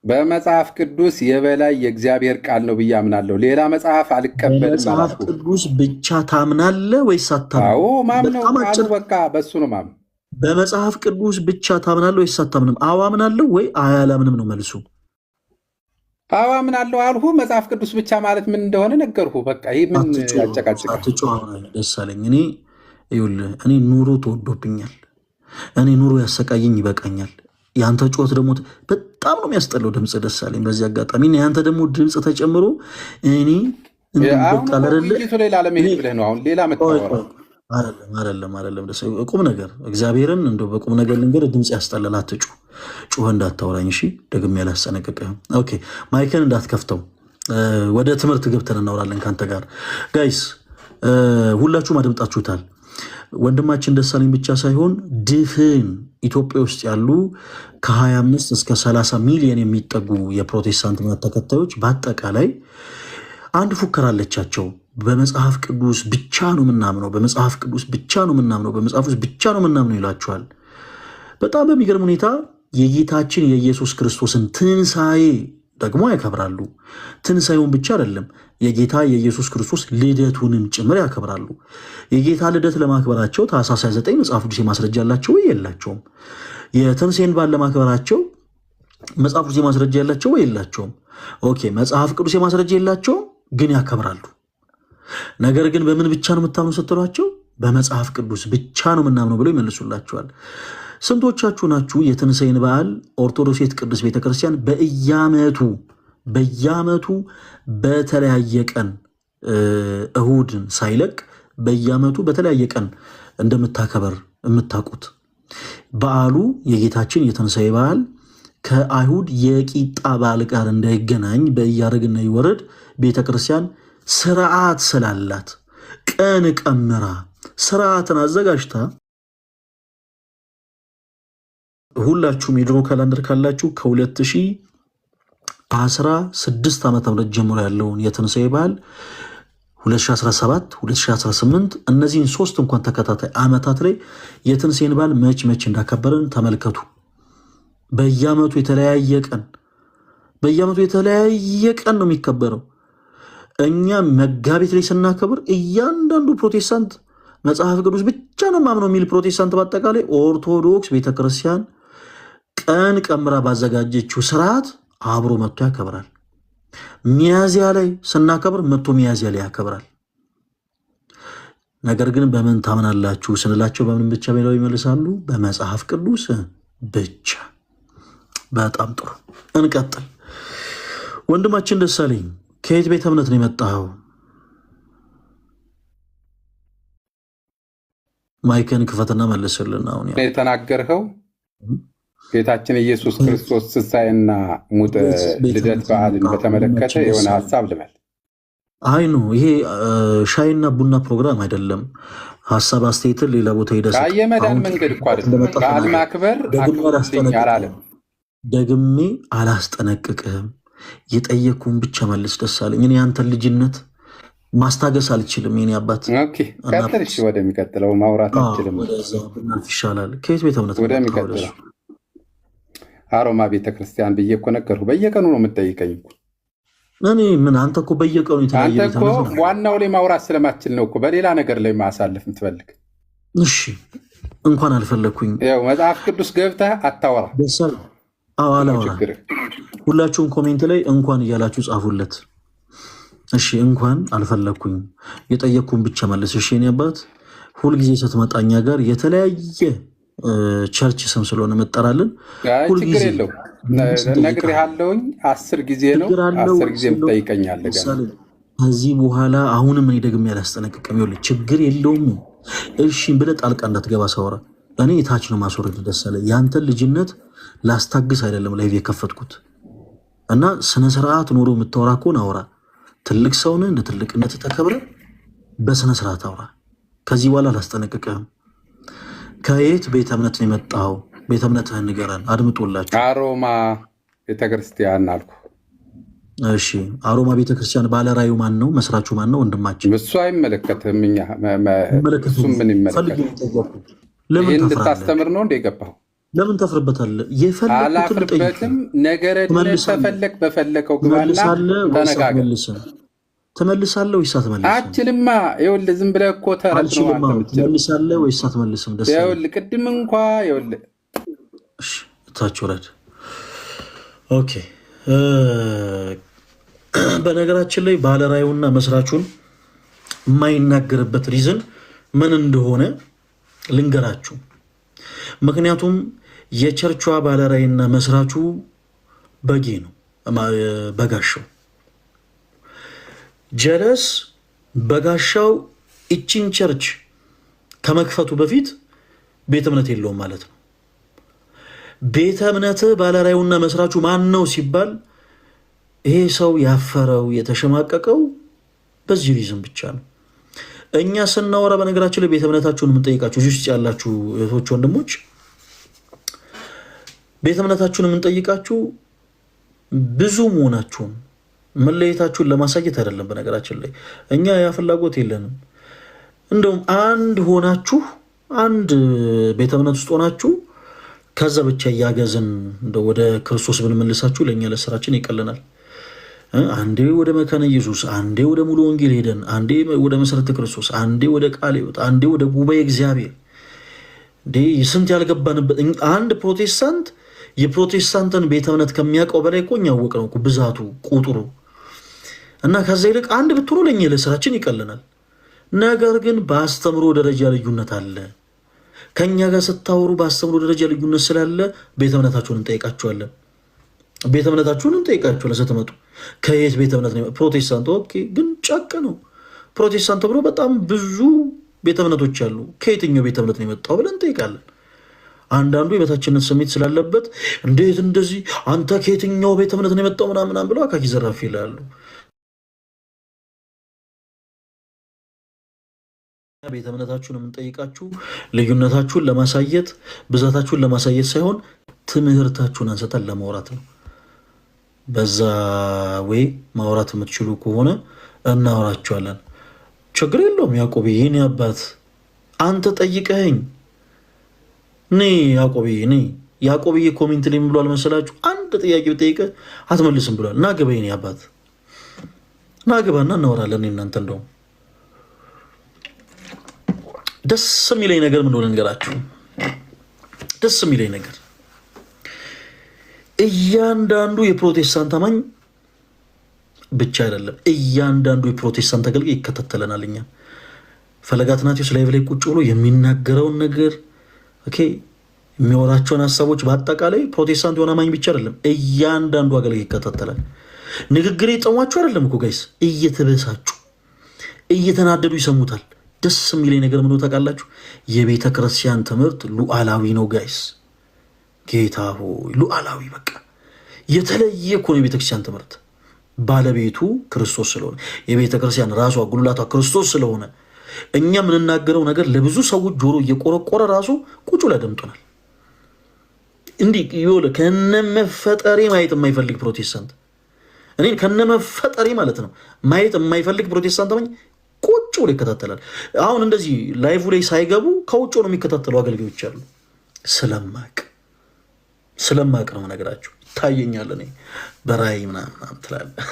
በመጽሐፍ ቅዱስ የበላይ የእግዚአብሔር ቃል ነው ብዬ አምናለሁ። ሌላ መጽሐፍ አልቀበልም። በመጽሐፍ ቅዱስ ብቻ ታምናለህ ወይስ አታምንም? አዎ ማምነው ቃሉ በቃ በሱ ነው ማምነው። በመጽሐፍ ቅዱስ ብቻ ታምናለህ ወይስ አታምንም? አዎ አምናለሁ ወይ አያላምንም ነው መልሱ። አዎ አምናለሁ አልሁ። መጽሐፍ ቅዱስ ብቻ ማለት ምን እንደሆነ ነገርሁ። በቃ ይህ ምን ያጨቃጭቃል? ደሳለኝ እኔ ኑሮ ተወዶብኛል። እኔ ኑሮ ያሰቃየኝ ይበቃኛል። የአንተ ጩኸት ደግሞ በጣም ነው የሚያስጠላው ድምፅ ደሳለኝ። በዚህ አጋጣሚ የአንተ ደግሞ ድምፅ ተጨምሮ እኔ ሌላ ለመሄድ ብለህ ነው አሁን ሌላ መታወራ አይደለም ቁም ነገር እግዚአብሔርን እንደው በቁም ነገር ልንገር፣ ድምፅ ያስጠላል። አትጩ ጩኸ እንዳታወራኝ እሺ። ደግሜ ያላስጠነቅቅህም። ኦኬ ማይክን እንዳትከፍተው። ወደ ትምህርት ገብተን እናወራለን ከአንተ ጋር ጋይስ። ሁላችሁም አድምጣችሁታል። ወንድማችን ደሳለኝ ብቻ ሳይሆን ድፍን ኢትዮጵያ ውስጥ ያሉ ከ25 እስከ 30 ሚሊዮን የሚጠጉ የፕሮቴስታንት እምነት ተከታዮች በአጠቃላይ አንድ ፉከራ አለቻቸው። በመጽሐፍ ቅዱስ ብቻ ነው የምናምነው፣ በመጽሐፍ ቅዱስ ብቻ ነው የምናምነው፣ በመጽሐፍ ቅዱስ ብቻ ነው የምናምነው ይላቸዋል። በጣም በሚገርም ሁኔታ የጌታችን የኢየሱስ ክርስቶስን ትንሣኤ ደግሞ ያከብራሉ። ትንሣኤውን ብቻ አይደለም የጌታ የኢየሱስ ክርስቶስ ልደቱንም ጭምር ያከብራሉ። የጌታ ልደት ለማክበራቸው ታኅሳስ 29 መጽሐፍ ቅዱስ ማስረጃ አላቸው ወይ የላቸውም? የትንሣኤን በዓል ለማክበራቸው መጽሐፍ ቅዱስ ማስረጃ ያላቸው ወይ የላቸውም? ኦኬ፣ መጽሐፍ ቅዱስ ማስረጃ የላቸውም፣ ግን ያከብራሉ። ነገር ግን በምን ብቻ ነው የምታምኑ ስትሏቸው በመጽሐፍ ቅዱስ ብቻ ነው የምናምነው ብለው ይመልሱላቸዋል። ስንቶቻችሁ ናችሁ የትንሣኤን በዓል ኦርቶዶክስ ቅድስት ቤተክርስቲያን በየዓመቱ በተለያየ ቀን እሁድን ሳይለቅ በየዓመቱ በተለያየ ቀን እንደምታከበር የምታውቁት? በዓሉ የጌታችን የትንሣኤ በዓል ከአይሁድ የቂጣ በዓል ጋር እንዳይገናኝ በእያደረግና ይወረድ ቤተክርስቲያን ስርዓት ስላላት ቀን ቀምራ ስርዓትን አዘጋጅታ ሁላችሁም የድሮ ካላንደር ካላችሁ ከ2016 ዓ.ም ጀምሮ ያለውን የትንሣኤ በዓል 2017፣ 2018 እነዚህን 3 እንኳን ተከታታይ ዓመታት ላይ የትንሣኤን በዓል መች እንዳከበርን ተመልከቱ። በየዓመቱ የተለያየ ቀን ነው የሚከበረው። እኛ መጋቢት ላይ ስናከብር እያንዳንዱ ፕሮቴስታንት መጽሐፍ ቅዱስ ብቻ ነው ማምነው የሚል ፕሮቴስታንት በአጠቃላይ ኦርቶዶክስ ቤተክርስቲያን ቀን ቀምራ ባዘጋጀችው ስርዓት አብሮ መጥቶ ያከብራል። ሚያዝያ ላይ ስናከብር መጥቶ ሚያዝያ ላይ ያከብራል። ነገር ግን በምን ታምናላችሁ ስንላቸው በምን ብቻ ብለው ይመልሳሉ? በመጽሐፍ ቅዱስ ብቻ። በጣም ጥሩ፣ እንቀጥል። ወንድማችን ደሳለኝ ከየት ቤተ እምነት ነው የመጣኸው? ማይክን ክፈትና መልስልን። አሁን የተናገርኸው ጌታችን ኢየሱስ ክርስቶስ ትንሣኤና ሙት ልደት በዓልን በተመለከተ የሆነ ሀሳብ ልበል። አይ ነው ይሄ ሻይና ቡና ፕሮግራም አይደለም። ሀሳብ አስተያየትን ሌላ ቦታ ሄደህ የመዳን መንገድ እኮ አይደለም። በዓል ማክበር አላለም። ደግሜ አላስጠነቅቅህም። የጠየኩህን ብቻ መልስ ደሳለኝ። እኔ ያንተን ልጅነት ማስታገስ አልችልም። የኔ አባት ቀጥልሽ። ወደሚቀጥለው ማውራት አልችልም ይሻላል። ከየት ቤተ እምነት ወደሚቀጥለው አሮማ ቤተክርስቲያን ብዬ እኮ ነገርኩህ። በየቀኑ ነው የምትጠይቀኝ። እኔ ምን አንተ እኮ በየቀኑ አንተ እኮ ዋናው ላይ ማውራት ስለማትችል ነው እኮ በሌላ ነገር ላይ ማሳለፍ የምትፈልግ። እሺ እንኳን አልፈለግኩኝ። ያው መጽሐፍ ቅዱስ ገብተህ አታወራ። አላወራ። ሁላችሁም ኮሜንት ላይ እንኳን እያላችሁ ጻፉለት። እሺ እንኳን አልፈለግኩኝ፣ የጠየቅኩን ብቻ መልስ። እሺ እኔ አባት ሁልጊዜ ስትመጣኛ ጋር የተለያየ ቸርች ስም ስለሆነ መጠራልን ችግር የለው። ነግሬሃለሁኝ 10 ጊዜ ነው 10 ጊዜ የምትጠይቀኛለህ። ከዚህ በኋላ አሁንም እኔ ደግሜ ያላስጠነቅቅም። ይኸውልህ ችግር የለውም እሺ ብለህ ጣልቃ እንዳትገባ ሳወራ እኔ የታች ነው ማስወረድ ደሳለኝ። ያንተን ልጅነት ላስታግስ አይደለም ላይቭ የከፈትኩት እና ስነስርዓት ኖሮ የምታወራ ከሆነ አውራ። ትልቅ ሰውን እንደ ትልቅነት ተከብረ በስነስርዓት አውራ። ከዚህ በኋላ አላስጠነቅቅህም። ከየት ቤተ እምነት ነው የመጣው? ቤተ እምነትህን ንገረን፣ አድምጦላችሁ። አሮማ ቤተክርስቲያን አልኩ። እሺ አሮማ ቤተክርስቲያን ባለራዩ ማን ነው? መስራቹ ማን ነው? ወንድማችን። እሱ አይመለከትም። እኛ እሱ ምን ይመለከት? ይህን እንድታስተምር ነው እንደ የገባው። ለምን ታፍርበታለህ? አላፍርበትም። ነገረ ተፈለግ በፈለከው ግባና ተነጋገር። ትመልሳለህ ወይስ አትመልስም? አችልማ ይኸውልህ፣ ዝም ብለህ እኮ ተረት ነው አንተ የምትችለው። ትመልሳለህ ወይስ አትመልስም? ደስ ይኸውልህ፣ ቅድም እንኳ ይኸውልህ፣ እሺ ታች ወረድ። ኦኬ በነገራችን ላይ ባለራዩና መስራቹን የማይናገርበት ሪዝን ምን እንደሆነ ልንገራችሁ። ምክንያቱም የቸርቿ ባለራይና መስራቹ በጌ ነው፣ በጋሻው ጀለስ። በጋሻው እቺን ቸርች ከመክፈቱ በፊት ቤተ እምነት የለውም ማለት ነው። ቤተ እምነት ባለራዩና መስራቹ ማን ነው ሲባል ይሄ ሰው ያፈረው የተሸማቀቀው በዚህ ሪዝም ብቻ ነው። እኛ ስናወራ በነገራችን ላይ ቤተ እምነታችሁን የምንጠይቃችሁ እዚህ ውስጥ ያላችሁ እህቶች ወንድሞች፣ ቤተ እምነታችሁን የምንጠይቃችሁ ብዙ መሆናችሁን መለየታችሁን ለማሳየት አይደለም። በነገራችን ላይ እኛ ያ ፍላጎት የለንም። እንደውም አንድ ሆናችሁ አንድ ቤተ እምነት ውስጥ ሆናችሁ ከዛ ብቻ እያገዝን ወደ ክርስቶስ ብንመልሳችሁ ለእኛ ለስራችን ይቀልናል። አንዴ ወደ መካነ ኢየሱስ፣ አንዴ ወደ ሙሉ ወንጌል ሄደን፣ አንዴ ወደ መሰረተ ክርስቶስ፣ አንዴ ወደ ቃለ ሕይወት፣ አንዴ ወደ ጉባኤ እግዚአብሔር ስንት ያልገባንበት። አንድ ፕሮቴስታንት የፕሮቴስታንትን ቤተ እምነት ከሚያውቀው በላይ እኮ እኛ ያወቅነው ብዛቱ ቁጥሩ እና ከዛ ይልቅ አንድ ብትሆኑ ለኛ ለስራችን ይቀልናል። ነገር ግን በአስተምሮ ደረጃ ልዩነት አለ። ከኛ ጋር ስታወሩ በአስተምሮ ደረጃ ልዩነት ስላለ ቤተ እምነታችሁን እንጠይቃችኋለን። ቤተ እምነታችሁን እንጠይቃችኋለን ስትመጡ። ከየት ቤተ እምነት ነው? ፕሮቴስታንት። ኦኬ፣ ግን ጨቅ ነው ፕሮቴስታንት ብሎ በጣም ብዙ ቤተ እምነቶች አሉ። ከየትኛው ቤተ እምነት ነው የመጣው ብለን እንጠይቃለን። አንዳንዱ የበታችነት ስሜት ስላለበት እንዴት እንደዚህ አንተ ከየትኛው ቤተ እምነት ነው የመጣው ምናምን ብለው አካኪ ዘራፍ ይላሉ። ቤተ እምነታችሁን የምንጠይቃችሁ ልዩነታችሁን ለማሳየት ብዛታችሁን ለማሳየት ሳይሆን ትምህርታችሁን አንስተን ለማውራት ነው። በዛ ወይ ማውራት የምትችሉ ከሆነ እናወራችኋለን። ችግር የለውም። ያዕቆብዬ የኔ አባት አንተ ጠይቀኸኝ ያዕቆብዬ ያዕቆብዬ ኮሜንት ላይ ብሏል መሰላችሁ? አንድ ጥያቄ ብጠይቅህ አትመልስም ብሏል። ናግባ የኔ አባት ናግባና እናወራለን እናንተ። እንደውም ደስ የሚለኝ ነገር ምን ሆነ ንገራችሁ። ደስ የሚለኝ ነገር እያንዳንዱ የፕሮቴስታንት አማኝ ብቻ አይደለም፣ እያንዳንዱ የፕሮቴስታንት አገልጋይ ይከታተለናል። እኛ ፈለገ አትናቴዎስ ላይቭ ላይ ቁጭ ብሎ የሚናገረውን ነገር የሚወራቸውን ሀሳቦች በአጠቃላይ ፕሮቴስታንት የሆነ አማኝ ብቻ አይደለም፣ እያንዳንዱ አገልጋይ ይከታተላል። ንግግሬ ጠሟችሁ አይደለም እኮ ጋይስ፣ እየተበሳጩ እየተናደዱ ይሰሙታል። ደስ የሚለኝ ነገር ምን ታውቃላችሁ? የቤተ ክርስቲያን ትምህርት ሉዓላዊ ነው ጋይስ። ጌታ ሆይ ሉዓላዊ፣ በቃ የተለየ እኮ ነው የቤተ ክርስቲያን ትምህርት። ባለቤቱ ክርስቶስ ስለሆነ የቤተ ክርስቲያን ራሷ ጉልላቷ ክርስቶስ ስለሆነ እኛ የምንናገረው ነገር ለብዙ ሰዎች ጆሮ እየቆረቆረ ራሱ ቁጭ ላይ ደምጦናል። እንዲህ ይወለ ከነመፈጠሬ ማየት የማይፈልግ ፕሮቴስታንት እኔ ከነመፈጠሬ ማለት ነው ማየት የማይፈልግ ፕሮቴስታንት አማኝ ቁጭ ብሎ ይከታተላል። አሁን እንደዚህ ላይቭ ላይ ሳይገቡ ከውጭ ነው የሚከታተሉ አገልጋዮች አሉ። ስለማቅ ነው ነገራችሁ። ይታየኛል እኔ በራእይ ምናምን ትላለህ።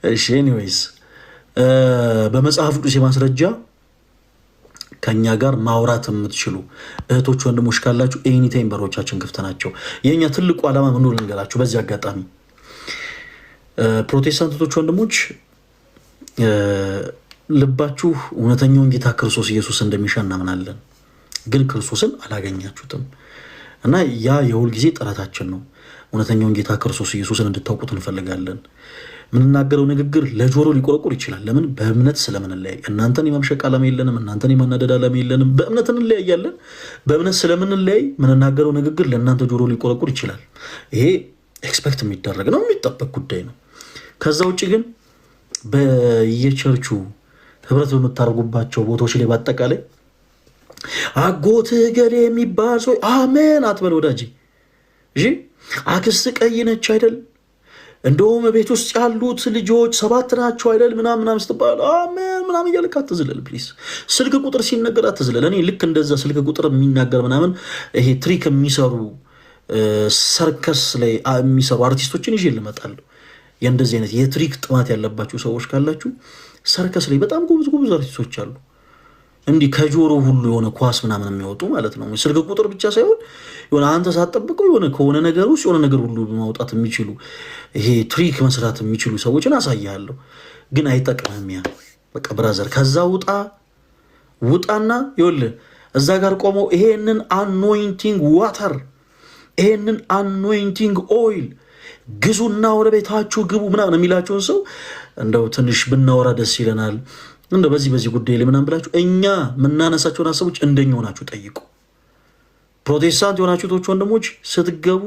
እሺ ኤኒዌይስ በመጽሐፍ ቅዱስ የማስረጃ ከኛ ጋር ማውራት የምትችሉ እህቶች ወንድሞች ካላችሁ ኤኒታይም በሮቻችን ክፍት ናቸው። የኛ ትልቁ ዓላማ ምን እንደሆነ ልንገራችሁ። በዚህ አጋጣሚ ፕሮቴስታንቶች ወንድሞች ልባችሁ እውነተኛውን ጌታ ክርስቶስ ኢየሱስ እንደሚሻ እናምናለን። ግን ክርስቶስን አላገኛችሁትም እና ያ የሁል ጊዜ ጥረታችን ነው። እውነተኛውን ጌታ ክርስቶስ ኢየሱስን እንድታውቁት እንፈልጋለን። ምንናገረው ንግግር ለጆሮ ሊቆረቁር ይችላል። ለምን? በእምነት ስለምንለያይ። እናንተን የመምሸቅ ዓላማ የለንም፣ እናንተን የማናደድ ዓላማ የለንም። በእምነት እንለያያለን። በእምነት ስለምንለያይ ምንናገረው ንግግር ለእናንተ ጆሮ ሊቆረቁር ይችላል። ይሄ ኤክስፔክት የሚደረግ ነው፣ የሚጠበቅ ጉዳይ ነው። ከዛ ውጭ ግን በየቸርቹ ህብረት በምታደርጉባቸው ቦታዎች ላይ በአጠቃላይ አጎትህ ገሌ የሚባል ሰው አሜን አትበል ወዳጅ። እሺ አክስት ቀይ ነች አይደል? እንደውም ቤት ውስጥ ያሉት ልጆች 7 ናቸው አይደል? ምናምን ስትባል አሜን ምናምን እያልክ አትዝለል ፕሊዝ። ስልክ ቁጥር ሲነገር አትዝለል። እኔ ልክ እንደዛ ስልክ ቁጥር የሚናገር ምናምን ይሄ ትሪክ የሚሰሩ ሰርከስ ላይ የሚሰሩ አርቲስቶችን ይዤ ልመጣለሁ። የእንደዚህ አይነት የትሪክ ጥማት ያለባችሁ ሰዎች ካላችሁ ሰርከስ ላይ በጣም ጎበዝ አርቲስቶች አሉ። እንዲህ ከጆሮ ሁሉ የሆነ ኳስ ምናምን የሚወጡ ማለት ነው። ስልክ ቁጥር ብቻ ሳይሆን የሆነ አንተ ሳትጠብቀው የሆነ ከሆነ ነገር ውስጥ የሆነ ነገር ሁሉ ማውጣት የሚችሉ ይሄ ትሪክ መስራት የሚችሉ ሰዎችን አሳያለሁ። ግን አይጠቅምህም። ያ በቃ ብራዘር ከዛ ውጣና ይኸውልህ እዛ ጋር ቆመው ይሄንን አኖይንቲንግ ዋተር ይሄንን አኖይንቲንግ ኦይል ግዙና ወደ ቤታችሁ ግቡ ምናምን የሚላቸውን ሰው እንደው ትንሽ ብናወራ ደስ ይለናል። እንደው በዚህ ጉዳይ ላይ ምናምን ብላችሁ እኛ የምናነሳቸውን ሀሳቦች እንደኛ ሆናችሁ ጠይቁ። ፕሮቴስታንት የሆናችሁ ወንድሞች ስትገቡ